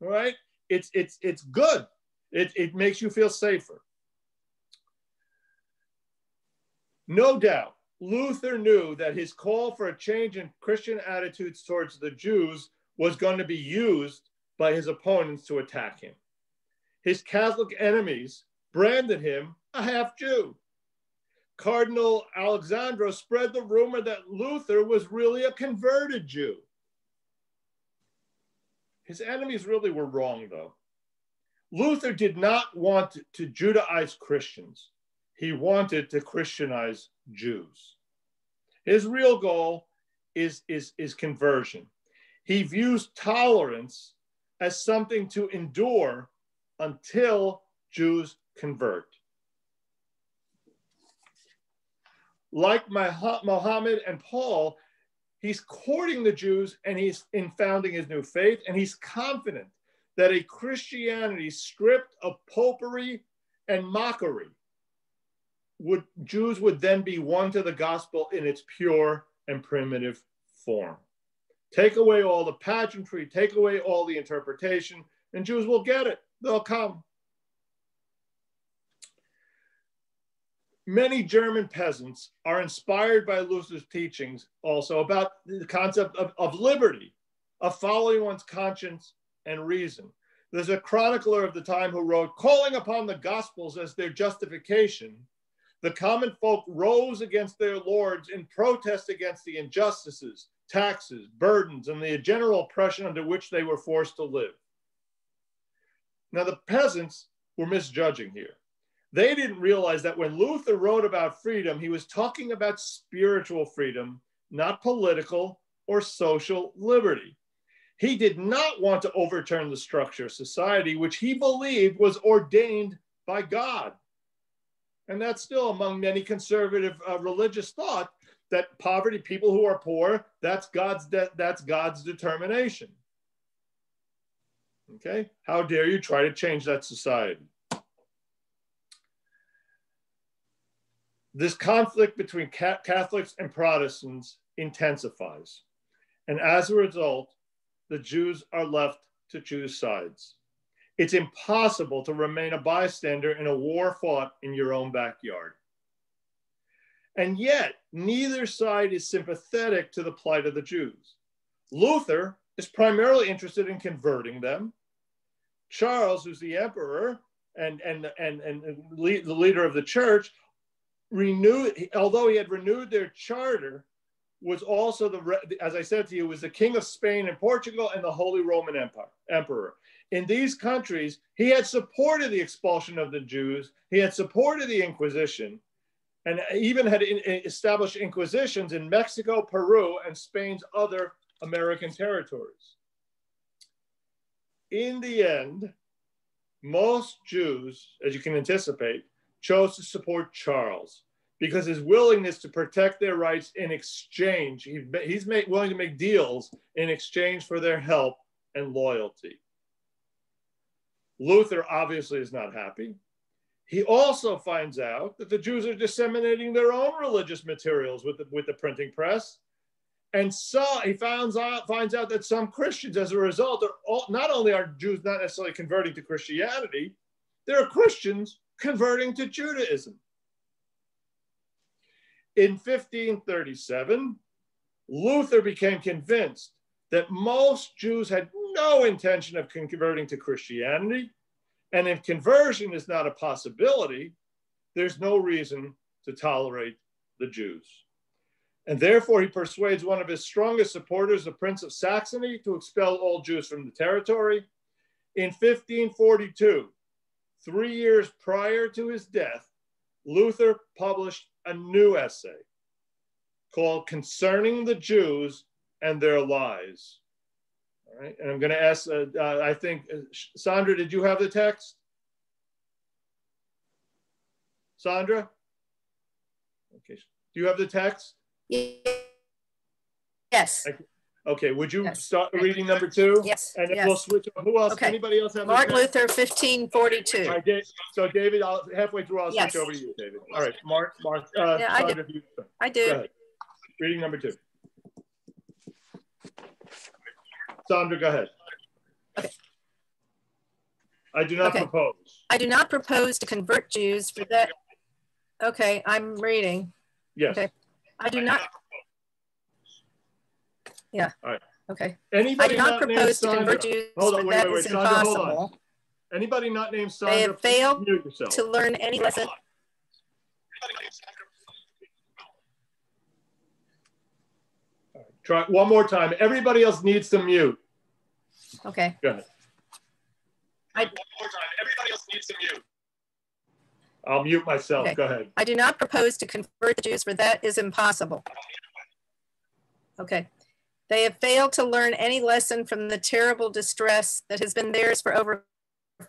all right? It's good. It makes you feel safer. No doubt, Luther knew that his call for a change in Christian attitudes towards the Jews was going to be used by his opponents to attack him. His Catholic enemies branded him a half-Jew. Cardinal Alexandro spread the rumor that Luther was really a converted Jew. His enemies really were wrong, though. Luther did not want to Judaize Christians. He wanted to Christianize Jews. His real goal is conversion. He views tolerance as something to endure until Jews convert. Like Muhammad and Paul, he's courting the Jews and he's in founding his new faith, and he's confident that a Christianity stripped of popery and mockery, Jews would then be won to the gospel in its pure and primitive form. Take away all the pageantry, take away all the interpretation, and Jews will get it. They'll come. Many German peasants are inspired by Luther's teachings also about the concept of liberty, of following one's conscience and reason. There's a chronicler of the time who wrote, calling upon the Gospels as their justification, the common folk rose against their lords in protest against the injustices, taxes, burdens, and the general oppression under which they were forced to live. Now, the peasants were misjudging here. They didn't realize that when Luther wrote about freedom, he was talking about spiritual freedom, not political or social liberty. He did not want to overturn the structure of society, which he believed was ordained by God. And that's still among many conservative religious thought, that poverty, people who are poor, that's God's determination. Okay, how dare you try to change that society? This conflict between Catholics and Protestants intensifies. And as a result, the Jews are left to choose sides. It's impossible to remain a bystander in a war fought in your own backyard. And yet, neither side is sympathetic to the plight of the Jews. Luther is primarily interested in converting them. Charles, who's the emperor and the leader of the church, although he had renewed their charter, was also, as I said to you, was the King of Spain and Portugal and the Holy Roman Emperor. In these countries, he had supported the expulsion of the Jews, he had supported the Inquisition, and even had established inquisitions in Mexico, Peru, and Spain's other American territories. In the end, most Jews, as you can anticipate, chose to support Charles because his willingness to protect their rights in exchange, he's willing to make deals in exchange for their help and loyalty. Luther obviously is not happy. He also finds out that the Jews are disseminating their own religious materials with the printing press. And so he finds out that some Christians, as a result, not only are Jews not necessarily converting to Christianity, there are Christians converting to Judaism. In 1537, Luther became convinced that most Jews had no intention of converting to Christianity, and if conversion is not a possibility, there's no reason to tolerate the Jews. And therefore, he persuades one of his strongest supporters, the Prince of Saxony, to expel all Jews from the territory. In 1542, 3 years prior to his death, Luther published a new essay called Concerning the Jews and Their Lies. All right, and I'm going to ask, I think, Sandra, did you have the text? Sandra? Okay, do you have the text? Yes. Okay, would you start reading number 2? Yes. And then we'll switch. Who else? Okay. Anybody else have Martin Luther, 1542. All right, so David, halfway through, I'll switch over to you, David. All right, Sandra, I do. Go ahead. Reading number 2. Sandra, go ahead. Okay. I do not propose. I do not propose to convert Jews for that. Okay, I'm reading. Yes. Okay. I do not. Yeah. All right. Okay. Anybody I do not propose to convert Jews. Hold on, wait, is Sandra, hold on. impossible. Anybody not named Sandra? They have failed to learn any lesson. Try one more time. Everybody else needs to mute. Okay. Go ahead. One more time. Everybody else needs to mute. I'll mute myself. Okay. Go ahead. I do not propose to convert the Jews, for that is impossible. Okay. They have failed to learn any lesson from the terrible distress that has been theirs for over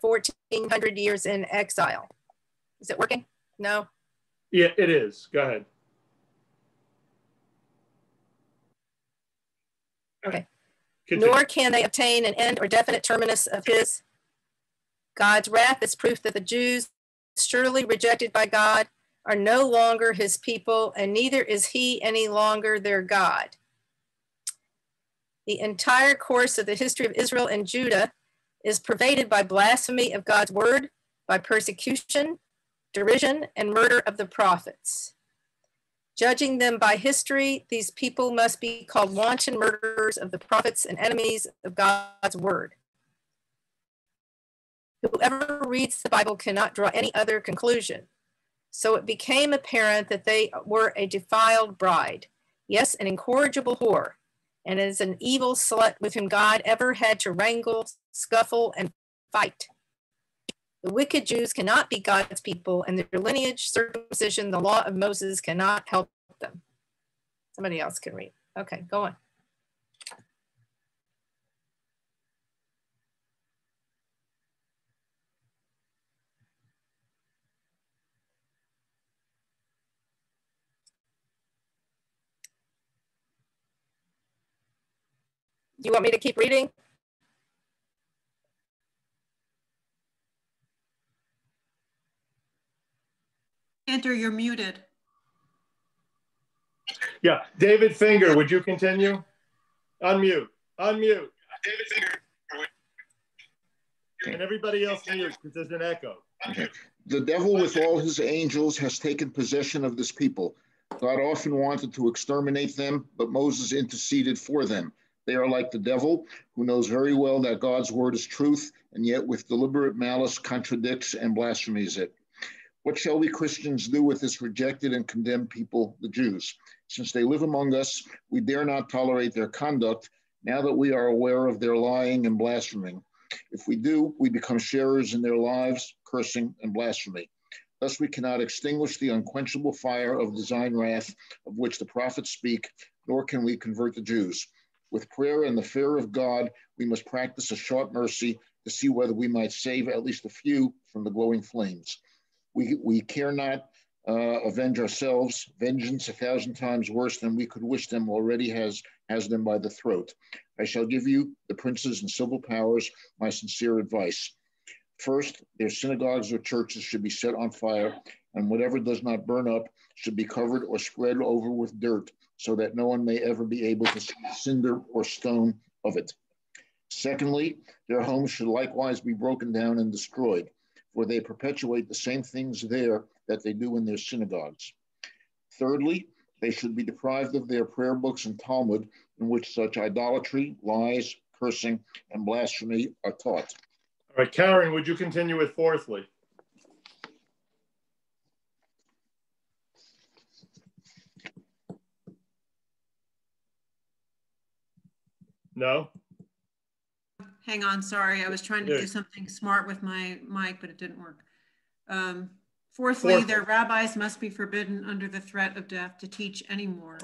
1,400 years in exile. Is it working? No? Yeah, it is. Go ahead. Okay. Continue. Nor can they obtain an end or definite terminus of his. God's wrath is proof that the Jews, surely rejected by God, are no longer his people, and neither is he any longer their God. The entire course of the history of Israel and Judah is pervaded by blasphemy of God's word, by persecution, derision, and murder of the prophets. Judging them by history, these people must be called wanton murderers of the prophets and enemies of God's word. Whoever reads the Bible cannot draw any other conclusion. So it became apparent that they were a defiled bride, yes, an incorrigible whore, and as an evil slut with whom God ever had to wrangle, scuffle, and fight. The wicked Jews cannot be God's people, and their lineage, circumcision, the law of Moses cannot help them. Somebody else can read. Okay, go on. Do you want me to keep reading? Enter, you're muted. Yeah, David Finger, would you continue? Unmute, unmute. David Finger. And everybody else mute because there's an echo. Okay. The devil with all his angels has taken possession of this people. God often wanted to exterminate them, but Moses interceded for them. They are like the devil, who knows very well that God's word is truth, and yet with deliberate malice contradicts and blasphemes it. What shall we Christians do with this rejected and condemned people, the Jews? Since they live among us, we dare not tolerate their conduct, now that we are aware of their lying and blaspheming. If we do, we become sharers in their lives, cursing and blasphemy. Thus we cannot extinguish the unquenchable fire of divine wrath of which the prophets speak, nor can we convert the Jews. With prayer and the fear of God, we must practice a sharp mercy to see whether we might save at least a few from the glowing flames. We care not avenge ourselves. Vengeance 1,000 times worse than we could wish them already has them by the throat. I shall give you, the princes and civil powers, my sincere advice. First, their synagogues or churches should be set on fire, and whatever does not burn up should be covered or spread over with dirt, so that no one may ever be able to see cinder or stone of it. Secondly, their homes should likewise be broken down and destroyed, for they perpetuate the same things there that they do in their synagogues. Thirdly, they should be deprived of their prayer books and Talmud, in which such idolatry, lies, cursing, and blasphemy are taught. All right, Karen, would you continue with fourthly? No? Hang on, sorry. I was trying to do something smart with my mic, but it didn't work. Fourthly, their rabbis must be forbidden under the threat of death to teach anymore.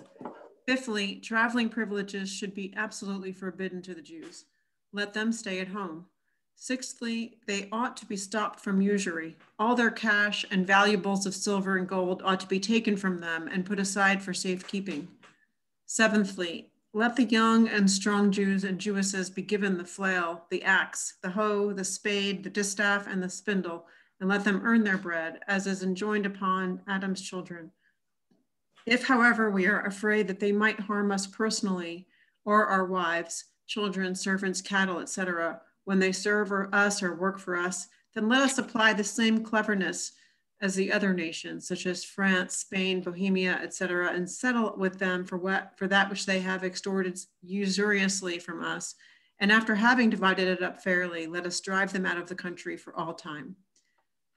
Fifthly, traveling privileges should be absolutely forbidden to the Jews. Let them stay at home. Sixthly, they ought to be stopped from usury. All their cash and valuables of silver and gold ought to be taken from them and put aside for safekeeping. Seventhly, let the young and strong Jews and Jewesses be given the flail, the axe, the hoe, the spade, the distaff, and the spindle, and let them earn their bread, as is enjoined upon Adam's children. If, however, we are afraid that they might harm us personally, or our wives, children, servants, cattle, etc., when they serve us or work for us, then let us apply the same cleverness as the other nations, such as France, Spain, Bohemia, etc., and settle with them for that which they have extorted usuriously from us. And after having divided it up fairly, let us drive them out of the country for all time.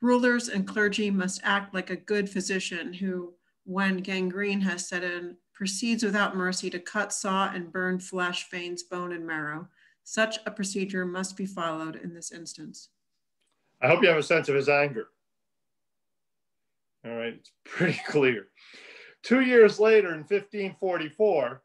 Rulers and clergy must act like a good physician who, when gangrene has set in, proceeds without mercy to cut, saw, and burn flesh, veins, bone, and marrow. Such a procedure must be followed in this instance. I hope you have a sense of his anger. All right, it's pretty clear. 2 years later, in 1544,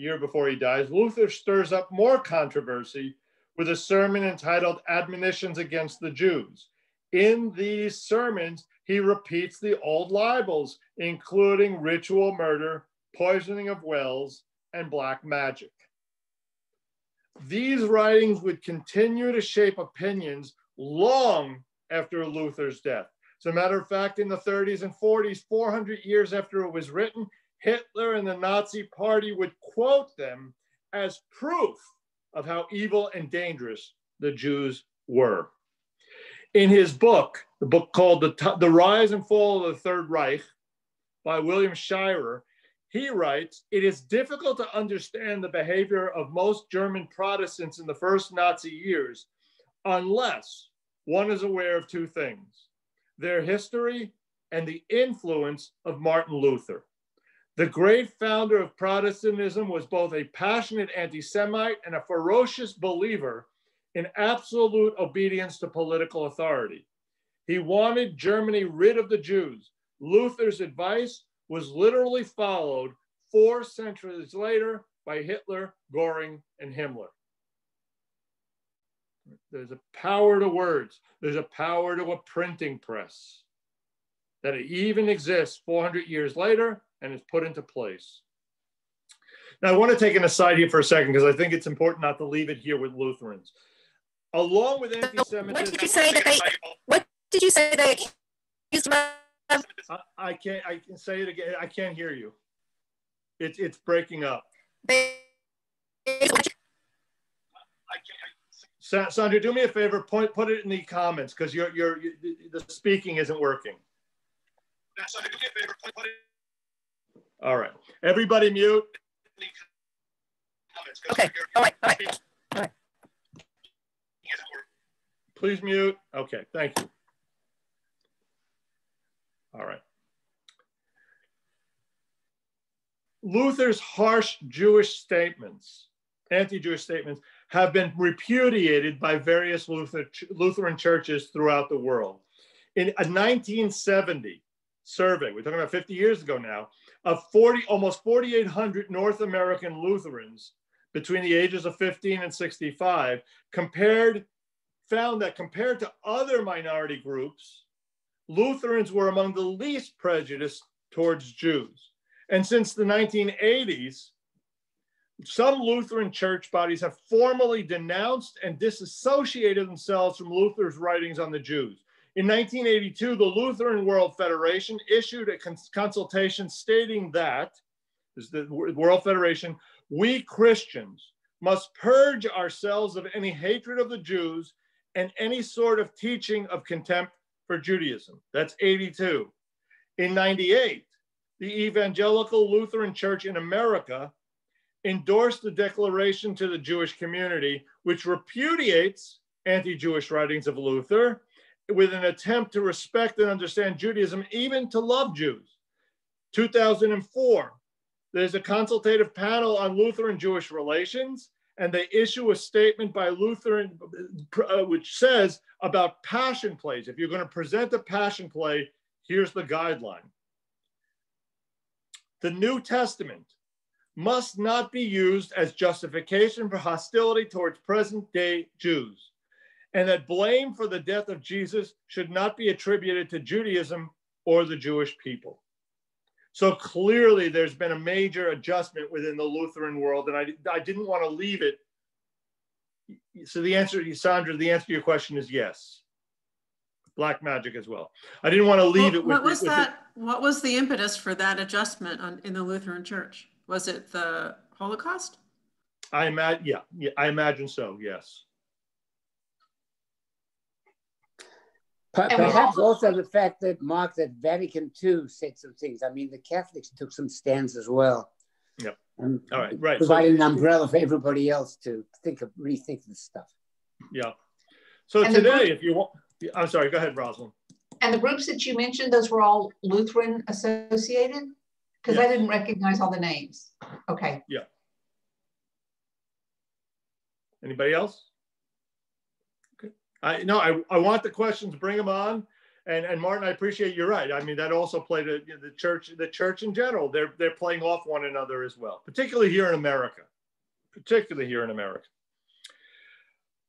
year before he dies, Luther stirs up more controversy with a sermon entitled Admonitions Against the Jews. In these sermons, he repeats the old libels, including ritual murder, poisoning of wells, and black magic. These writings would continue to shape opinions long after Luther's death. As a matter of fact, in the 30s and 40s, 400 years after it was written, Hitler and the Nazi Party would quote them as proof of how evil and dangerous the Jews were. In his book, the book called The Rise and Fall of the Third Reich by William Shirer, he writes, "It is difficult to understand the behavior of most German Protestants in the first Nazi years unless one is aware of two things: their history and the influence of Martin Luther. The great founder of Protestantism was both a passionate anti-Semite and a ferocious believer in absolute obedience to political authority. He wanted Germany rid of the Jews. Luther's advice was literally followed 4 centuries later by Hitler, Göring, and Himmler." There's a power to words. There's a power to a printing press that it even exists 400 years later and is put into place. Now, I want to take an aside here for a second because I think it's important not to leave it here with Lutherans. Along with anti-Semitism, what did you say they accused him of? I can say it again. I can't hear you. It's breaking up. Sandra, do me a favor. Put it in the comments because the speaking isn't working. Sandra, do me a favor. Put it. All right. Everybody mute. Okay. All right. Please mute. Okay. Thank you. All right. Luther's harsh Jewish statements, anti-Jewish statements, have been repudiated by various Lutheran churches throughout the world. In a 1970 survey, we're talking about 50 years ago now, of almost 4,800 North American Lutherans between the ages of 15 and 65, found that compared to other minority groups, Lutherans were among the least prejudiced towards Jews. And since the 1980s, some Lutheran church bodies have formally denounced and disassociated themselves from Luther's writings on the Jews. In 1982, the Lutheran World Federation issued a consultation stating that, this is the World Federation, we Christians must purge ourselves of any hatred of the Jews and any sort of teaching of contempt for Judaism. That's 82. In 98, the Evangelical Lutheran Church in America endorsed the declaration to the Jewish community, which repudiates anti-Jewish writings of Luther with an attempt to respect and understand Judaism, even to love Jews. 2004, there's a consultative panel on Lutheran Jewish relations, and they issue a statement by Lutheran, which says about passion plays. If you're going to present a passion play, here's the guideline. The New Testament must not be used as justification for hostility towards present-day Jews, and that blame for the death of Jesus should not be attributed to Judaism or the Jewish people. So clearly there's been a major adjustment within the Lutheran world, and I didn't want to leave it. So the answer, Sandra, the answer to your question is yes. Black magic as well. I didn't want to leave it with— What was the impetus for that adjustment in the Lutheran Church? Was it the Holocaust? I imagine so, yes. Perhaps also the fact that, Mark, that Vatican II said some things. I mean, the Catholics took some stands as well. Yep. All right, right. Providing an umbrella for everybody else to rethink this stuff. Yeah. So and today, if you want, I'm sorry, go ahead, Rosalind. And the groups that you mentioned, those were all Lutheran associated? Because I didn't recognize all the names. Okay. Yeah. Anybody else? Okay. I want the questions, bring them on. And Martin, I appreciate you're right. I mean, that also played the church in general. They're playing off one another as well, particularly here in America.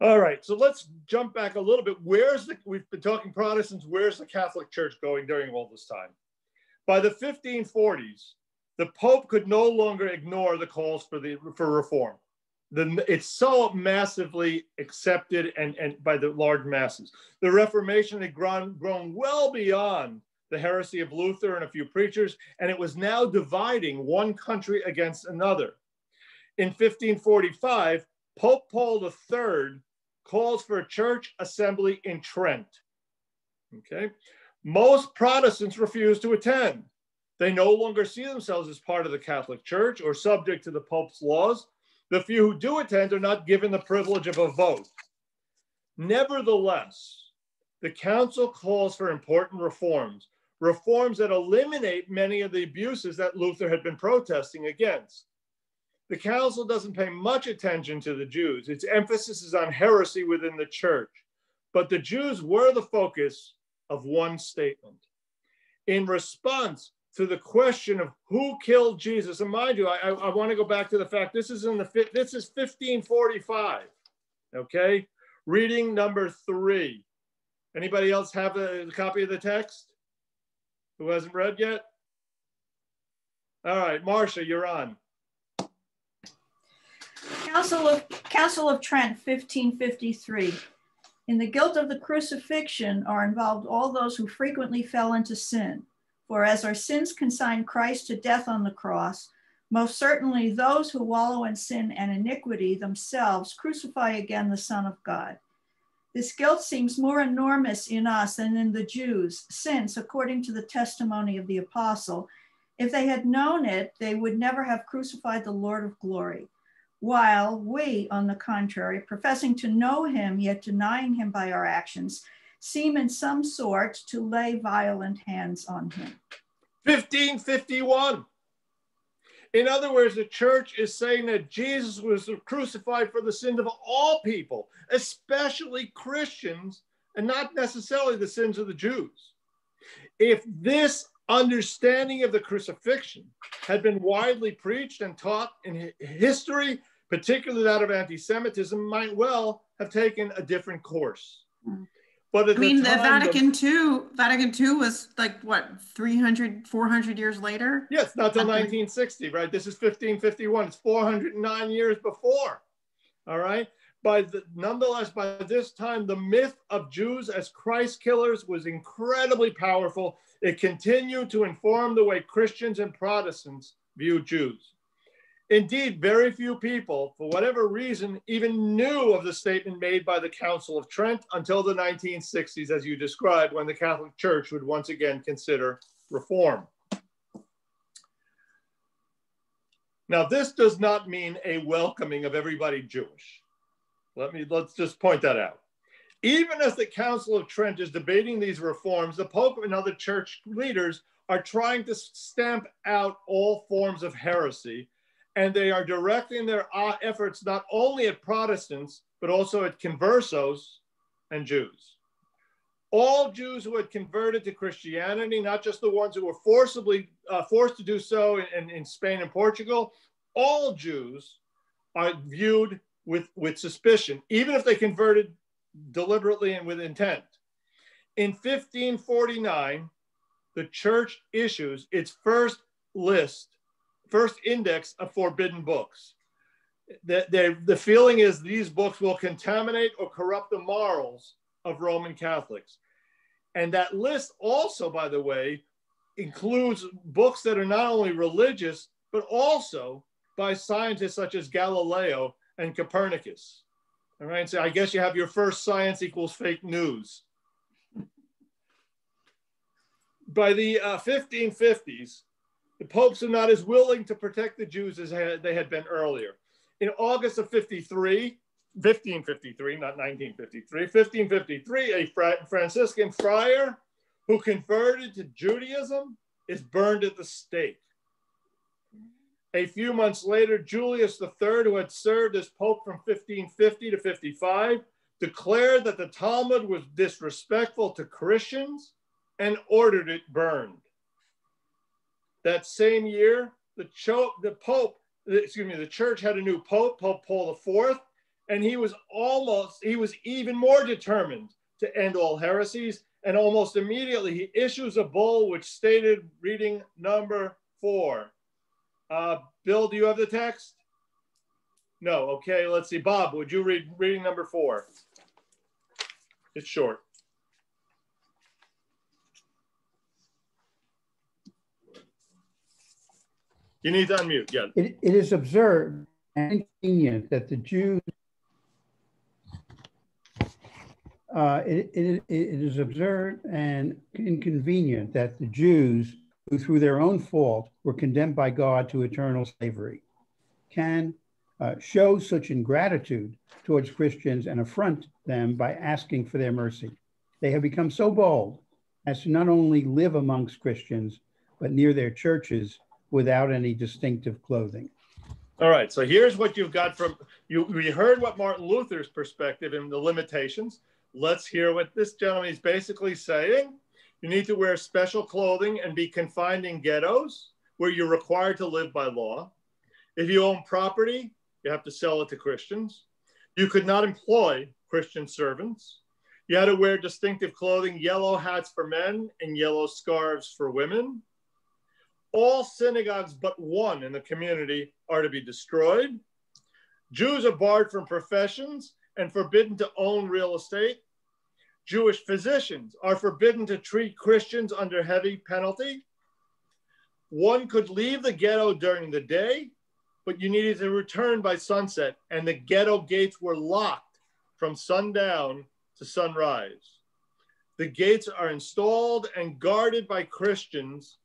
All right, so let's jump back a little bit. We've been talking Protestants, where's the Catholic Church going during all this time? By the 1540s, the Pope could no longer ignore the calls for reform. It's so massively accepted and by the large masses. The Reformation had grown well beyond the heresy of Luther and a few preachers, and it was now dividing one country against another. In 1545, Pope Paul III calls for a church assembly in Trent. Okay, most Protestants refuse to attend. They no longer see themselves as part of the Catholic Church or subject to the Pope's laws. The few who do attend are not given the privilege of a vote. Nevertheless, the council calls for important reforms that eliminate many of the abuses that Luther had been protesting against. The council doesn't pay much attention to the Jews. Its emphasis is on heresy within the church. But the Jews were the focus of one statement. In response to the question of who killed Jesus, and mind you, I want to go back to the fact this is 1545, okay? Reading number 3. Anybody else have a copy of the text who hasn't read yet? All right, Marcia, you're on. Council of Trent, 1553. In the guilt of the crucifixion are involved all those who frequently fell into sin. For as our sins consigned Christ to death on the cross, most certainly those who wallow in sin and iniquity themselves crucify again the Son of God. This guilt seems more enormous in us than in the Jews, since, according to the testimony of the apostle, if they had known it, they would never have crucified the Lord of glory. While we, on the contrary, professing to know him, yet denying him by our actions, seem in some sort to lay violent hands on him. 1551. In other words, the church is saying that Jesus was crucified for the sins of all people, especially Christians, and not necessarily the sins of the Jews. If this understanding of the crucifixion had been widely preached and taught in history, particularly that of anti-Semitism, might well have taken a different course. But at the Vatican II was like, what, 300, 400 years later? Yes, not till 1960, right? This is 1551. It's 409 years before, all right? Nonetheless, by this time, the myth of Jews as Christ killers was incredibly powerful. It continued to inform the way Christians and Protestants viewed Jews. Indeed, very few people, for whatever reason, even knew of the statement made by the Council of Trent until the 1960s, as you described, when the Catholic Church would once again consider reform. Now, this does not mean a welcoming of everybody Jewish. Let's just point that out. Even as the Council of Trent is debating these reforms, the Pope and other church leaders are trying to stamp out all forms of heresy, and they are directing their efforts not only at Protestants, but also at conversos and Jews. All Jews who had converted to Christianity, not just the ones who were forced to do so in Spain and Portugal, all Jews are viewed with suspicion, even if they converted deliberately and with intent. In 1549, the church issues its first index of forbidden books. The feeling is these books will contaminate or corrupt the morals of Roman Catholics. And that list also, by the way, includes books that are not only religious, but also by scientists such as Galileo and Copernicus. All right, so I guess you have your first science equals fake news. By the 1550s, the popes are not as willing to protect the Jews as they had been earlier. In August of 1553, not 1953, 1553, a Franciscan friar who converted to Judaism is burned at the stake. A few months later, Julius III, who had served as Pope from 1550 to 55, declared that the Talmud was disrespectful to Christians and ordered it burned. That same year, the church had a new pope, Pope Paul IV, and he was even more determined to end all heresies. And almost immediately he issues a bull which stated, reading number 4. Bill, do you have the text? No, okay, let's see. Bob, would you read reading number 4? It's short. You need to unmute, yeah. It is absurd and inconvenient that the Jews, it is absurd and inconvenient that the Jews, who through their own fault were condemned by God to eternal slavery, can show such ingratitude towards Christians and affront them by asking for their mercy. They have become so bold as to not only live amongst Christians, but near their churches without any distinctive clothing. All right, so here's what you've got from, we heard what Martin Luther's perspective and the limitations. Let's hear what this gentleman is basically saying. You need to wear special clothing and be confined in ghettos where you're required to live by law. If you own property, you have to sell it to Christians. You could not employ Christian servants. You had to wear distinctive clothing, yellow hats for men and yellow scarves for women. All synagogues but one in the community are to be destroyed. Jews are barred from professions and forbidden to own real estate. Jewish physicians are forbidden to treat Christians under heavy penalty. One could leave the ghetto during the day, but you needed to return by sunset, and the ghetto gates were locked from sundown to sunrise. The gates are installed and guarded by Christians,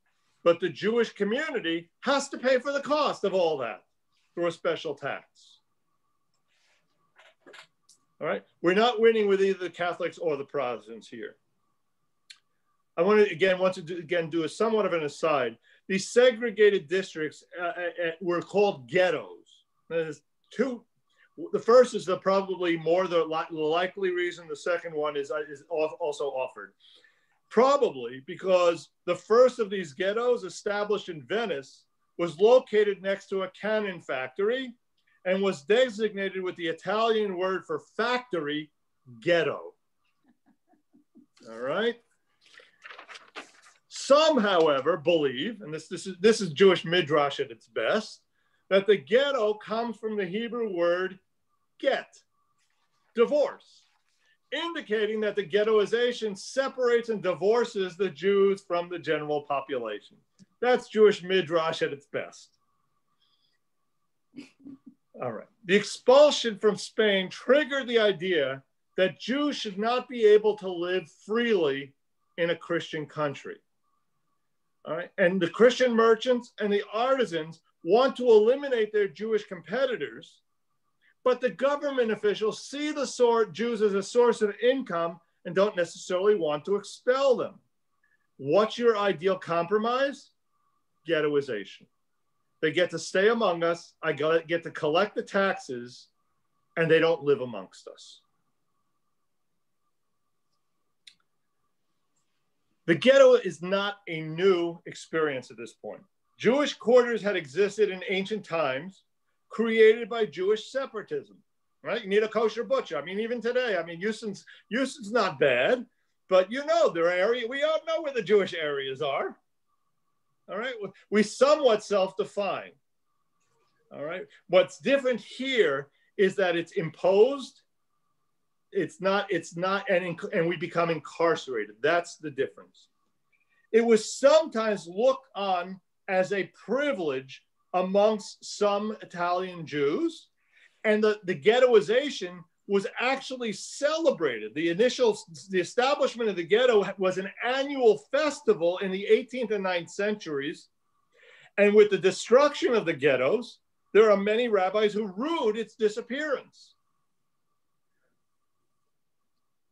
but the Jewish community has to pay for the cost of all that through a special tax. All right, we're not winning with either the Catholics or the Protestants here. I want to do a somewhat of an aside. These segregated districts were called ghettos. There's two. The first is probably more the likely reason. The second one is also offered. Probably because the first of these ghettos, established in Venice, was located next to a cannon factory and was designated with the Italian word for factory, ghetto. All right. Some, however, believe, and this is Jewish midrash at its best, that the ghetto comes from the Hebrew word get, divorce, indicating that the ghettoization separates and divorces the Jews from the general population. That's Jewish midrash at its best. All right. The expulsion from Spain triggered the idea that Jews should not be able to live freely in a Christian country. All right. And the Christian merchants and the artisans want to eliminate their Jewish competitors, but the government officials see the Jews as a source of income and don't necessarily want to expel them. What's your ideal compromise? Ghettoization. They get to stay among us, I get to collect the taxes, and they don't live amongst us. The ghetto is not a new experience at this point. Jewish quarters had existed in ancient times, created by Jewish separatism, right? You need a kosher butcher. I mean, even today, I mean, Houston's not bad, but you know, we all know where the Jewish areas are. All right, we somewhat self-define. All right, what's different here is that it's imposed. It's not, and we become incarcerated. That's the difference. It was sometimes looked on as a privilege amongst some Italian Jews, and the ghettoization was actually celebrated. The establishment of the ghetto was an annual festival in the 18th and 19th centuries. And with the destruction of the ghettos, there are many rabbis who rued its disappearance.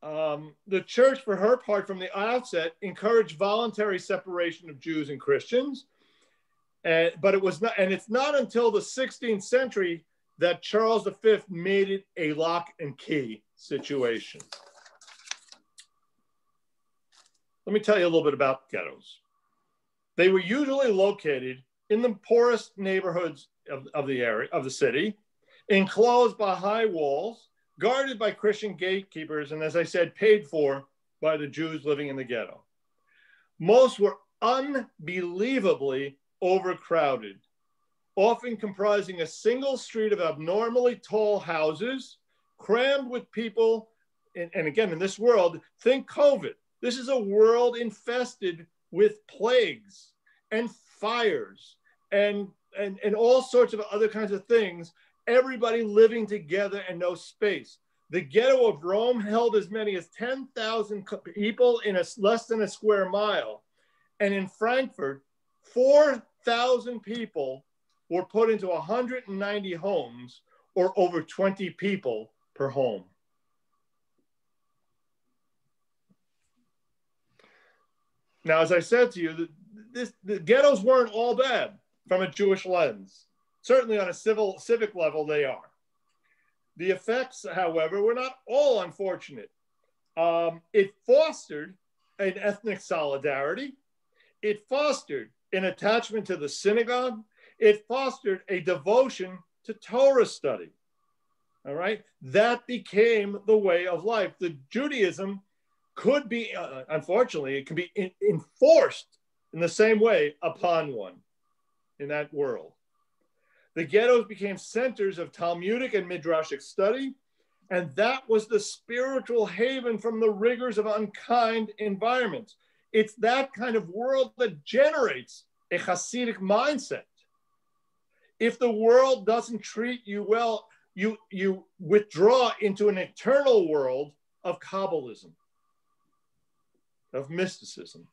The church, for her part, from the outset, encouraged voluntary separation of Jews and Christians. But it was not, and it's not until the 16th century that Charles V made it a lock and key situation. let me tell you a little bit about ghettos. They were usually located in the poorest neighborhoods of the area, of the city, enclosed by high walls, guarded by Christian gatekeepers, and as I said, paid for by the Jews living in the ghetto. Most were unbelievably overcrowded, often comprising a single street of abnormally tall houses, crammed with people. And again, in this world, think COVID. This is a world infested with plagues and fires and all sorts of other kinds of things, everybody living together and no space. The ghetto of Rome held as many as 10,000 people in less than a square mile. And in Frankfurt, 4,000 people were put into 190 homes, or over 20 people per home. Now, as I said to you, the ghettos weren't all bad from a Jewish lens. Certainly on a civic level, they are. The effects, however, were not all unfortunate. It fostered an ethnic solidarity. It fostered an attachment to the synagogue. It fostered a devotion to Torah study. All right, that became the way of life. The Judaism could be, unfortunately, it can be enforced in the same way upon one in that world. The ghettos became centers of Talmudic and Midrashic study, and that was the spiritual haven from the rigors of unkind environments. It's that kind of world that generates a Hasidic mindset. If the world doesn't treat you well, you withdraw into an eternal world of Kabbalism, of mysticism.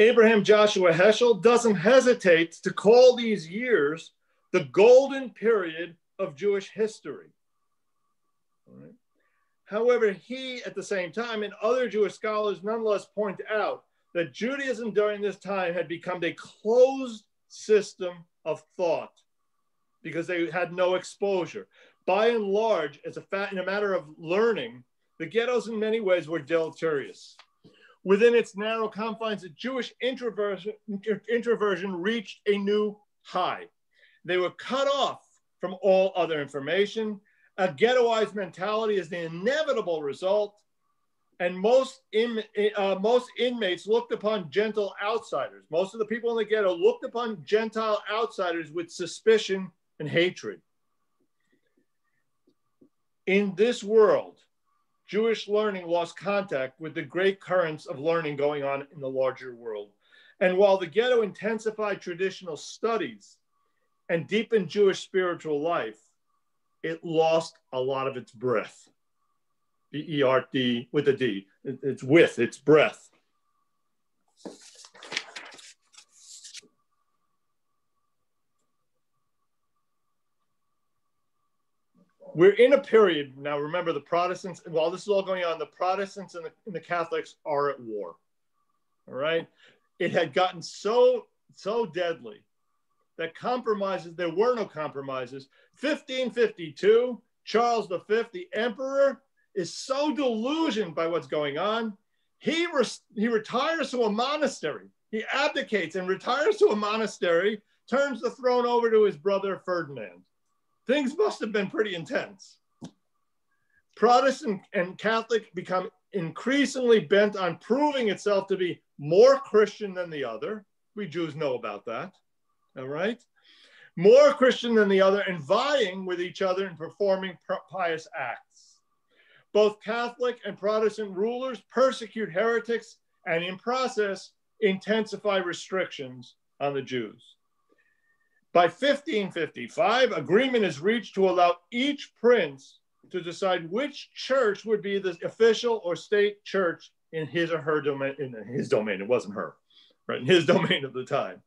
Abraham Joshua Heschel doesn't hesitate to call these years the golden period of Jewish history. All right. However, he, at the same time, and other Jewish scholars nonetheless point out that Judaism during this time had become a closed system of thought because they had no exposure. By and large, in a matter of learning, the ghettos in many ways were deleterious. Within its narrow confines, the Jewish introversion reached a new high. They were cut off from all other information. A ghettoized mentality is the inevitable result, and most inmates looked upon gentle outsiders. Most of the people in the ghetto looked upon Gentile outsiders with suspicion and hatred. In this world, Jewish learning lost contact with the great currents of learning going on in the larger world. And while the ghetto intensified traditional studies and deepened Jewish spiritual life, it lost a lot of its breath. B-E-R-D with a D. It's with, its breath. We're in a period, now remember the Protestants, while this is all going on, the Protestants and the Catholics are at war, all right? It had gotten so deadly that compromises, there were no compromises. 1552, Charles V, the emperor, is so delusioned by what's going on, he retires to a monastery. He abdicates and retires to a monastery, turns the throne over to his brother Ferdinand. Things must have been pretty intense. Protestant and Catholic become increasingly bent on proving itself to be more Christian than the other. We Jews know about that, all right? More Christian than the other and vying with each other in performing pious acts. Both Catholic and Protestant rulers persecute heretics and in process intensify restrictions on the Jews. By 1555, agreement is reached to allow each prince to decide which church would be the official or state church in his or her domain, in his domain, it wasn't her, right, in his domain of the time.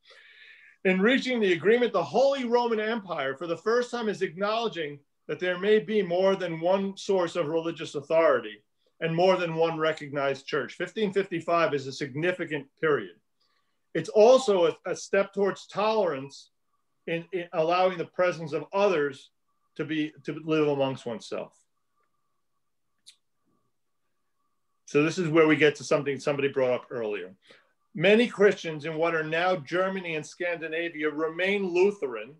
In reaching the agreement, the Holy Roman Empire, for the first time, is acknowledging that there may be more than one source of religious authority and more than one recognized church. 1555 is a significant period. It's also a step towards tolerance in allowing the presence of others to live amongst oneself. So this is where we get to something somebody brought up earlier. Many Christians in what are now Germany and Scandinavia remain Lutheran.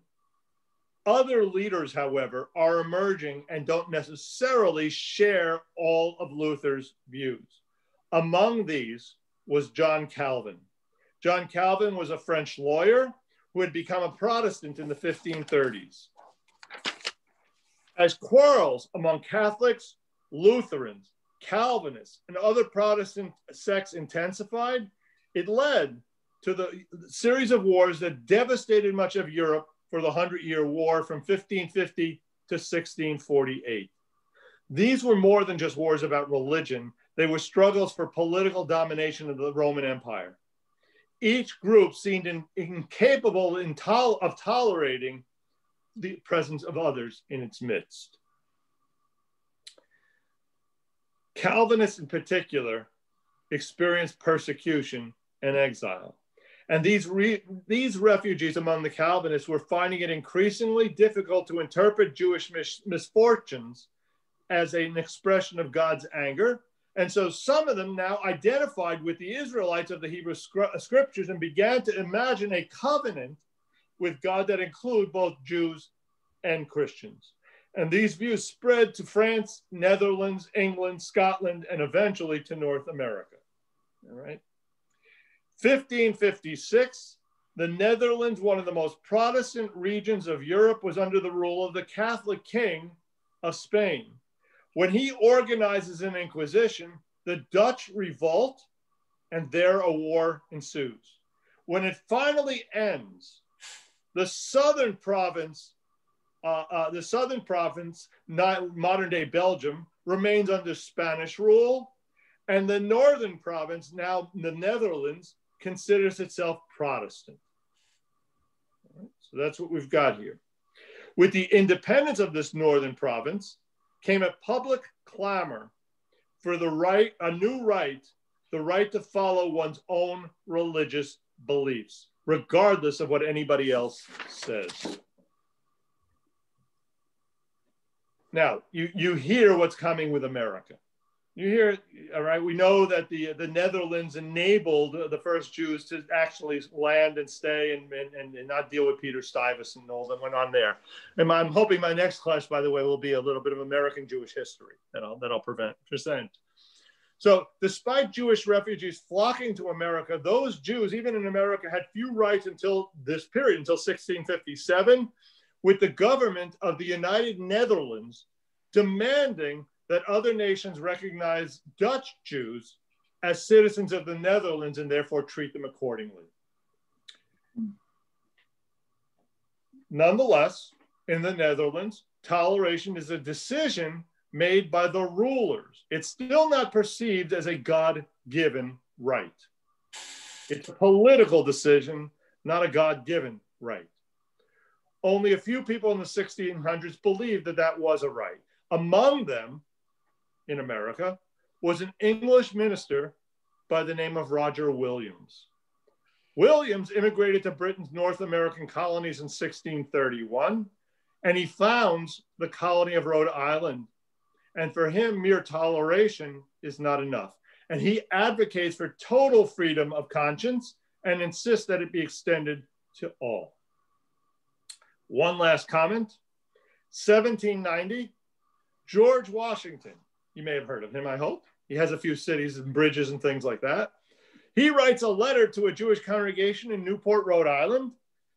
Other leaders, however, are emerging and don't necessarily share all of Luther's views. Among these was John Calvin. John Calvin was a French lawyer who had become a Protestant in the 1530s. As quarrels among Catholics, Lutherans, Calvinists, and other Protestant sects intensified, it led to the series of wars that devastated much of Europe for the 100-Year War from 1550 to 1648. These were more than just wars about religion. They were struggles for political domination of the Roman Empire. Each group seemed incapable of tolerating the presence of others in its midst. Calvinists in particular experienced persecution and exile. And these refugees among the Calvinists were finding it increasingly difficult to interpret Jewish misfortunes as an expression of God's anger. And so some of them now identified with the Israelites of the Hebrew scriptures and began to imagine a covenant with God that include both Jews and Christians. And these views spread to France, Netherlands, England, Scotland, and eventually to North America. All right. 1556, the Netherlands, one of the most Protestant regions of Europe, was under the rule of the Catholic King of Spain. When he organizes an inquisition, the Dutch revolt, and there a war ensues. When it finally ends, the southern province, modern-day Belgium, remains under Spanish rule, and the northern province, now the Netherlands, considers itself Protestant. So that's what we've got here. With the independence of this northern province came a public clamor for the right to follow one's own religious beliefs, regardless of what anybody else says. Now, you hear what's coming with America. You hear, all right, we know that the Netherlands enabled the first Jews to actually land and stay and not deal with Peter Stuyvesant and all that went on there. And I'm hoping my next class, by the way, will be a little bit of American Jewish history that I'll present. So despite Jewish refugees flocking to America, those Jews, even in America, had few rights until this period, until 1657, with the government of the United Netherlands demanding that other nations recognize Dutch Jews as citizens of the Netherlands and therefore treat them accordingly. Nonetheless, in the Netherlands, toleration is a decision made by the rulers. It's still not perceived as a God-given right. It's a political decision, not a God-given right. Only a few people in the 1600s believed that that was a right. Among them, in America, was an English minister by the name of Roger Williams. Williams immigrated to Britain's North American colonies in 1631, and he founds the colony of Rhode Island. And for him, mere toleration is not enough. And he advocates for total freedom of conscience and insists that it be extended to all. One last comment. 1790, George Washington. You may have heard of him, I hope. He has a few cities and bridges and things like that. He writes a letter to a Jewish congregation in Newport, Rhode Island,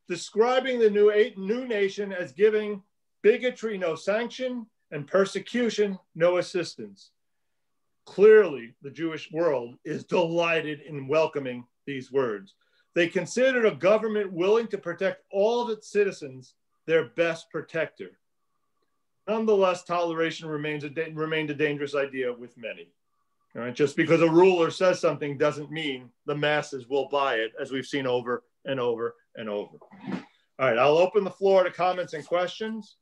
describing the new nation as giving bigotry no sanction and persecution no assistance. Clearly, the Jewish world is delighted in welcoming these words. They considered a government willing to protect all of its citizens their best protector. Nonetheless, toleration remained a dangerous idea with many. All right? Just because a ruler says something doesn't mean the masses will buy it, as we've seen over and over and over. All right, I'll open the floor to comments and questions.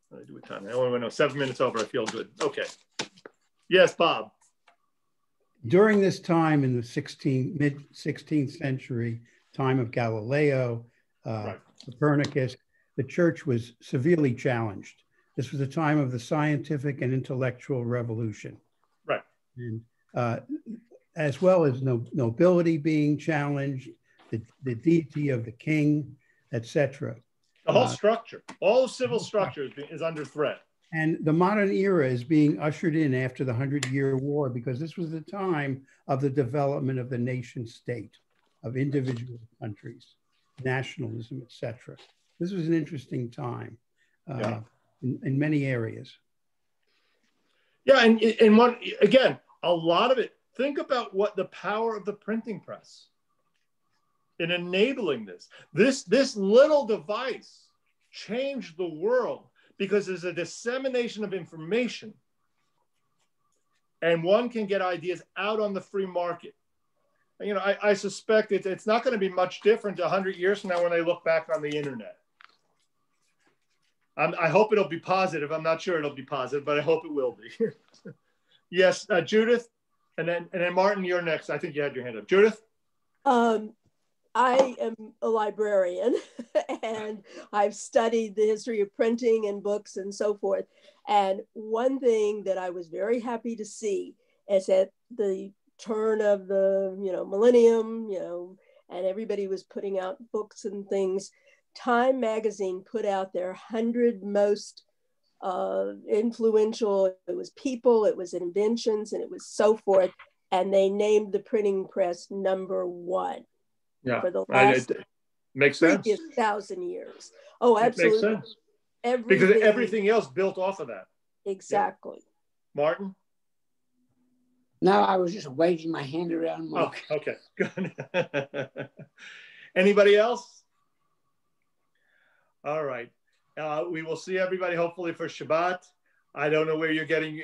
What do I do with time? I only went 7 minutes over. I feel good. Okay. Yes, Bob. During this time in the mid-16th century, time of Galileo, Copernicus, the church was severely challenged. This was a time of the scientific and intellectual revolution. Right. And as well as nobility being challenged, the deity of the king, etc. The whole structure, all civil structure is under threat. And the modern era is being ushered in after the 100-Year War, because this was the time of the development of the nation state, of individual countries, nationalism, etc. This was an interesting time in many areas. Yeah, and one, again, a lot of it, think about what the power of the printing press in enabling this. This little device changed the world because there's a dissemination of information, and one can get ideas out on the free market. You know, I suspect it's not going to be much different 100 years from now when they look back on the internet. I hope it'll be positive. I'm not sure it'll be positive, but I hope it will be. Yes, Judith, and then Martin, you're next. I think you had your hand up. Judith? I am a librarian and I've studied the history of printing and books and so forth. And one thing that I was very happy to see is at the turn of the millennium, and everybody was putting out books and things. Time magazine put out their 100 most influential, it was people, it was inventions, and it was so forth. And they named the printing press #1. Yeah, for the last makes sense. 1,000 years. Oh, absolutely. It makes sense. Because everything else built off of that. Exactly. Yeah. Martin? No, I was just waving my hand around. Oh, okay, good. Anybody else? All right. We will see everybody hopefully for Shabbat. I don't know where you're getting.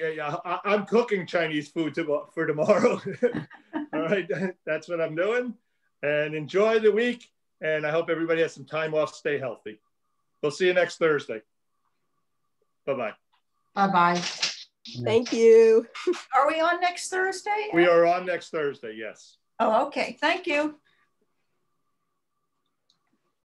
I'm cooking Chinese food for tomorrow. All right, that's what I'm doing. And enjoy the week. And I hope everybody has some time off. Stay healthy. We'll see you next Thursday. Bye-bye. Bye-bye. Thank you. Are we on next Thursday? We are on next Thursday, yes. Oh, okay. Thank you.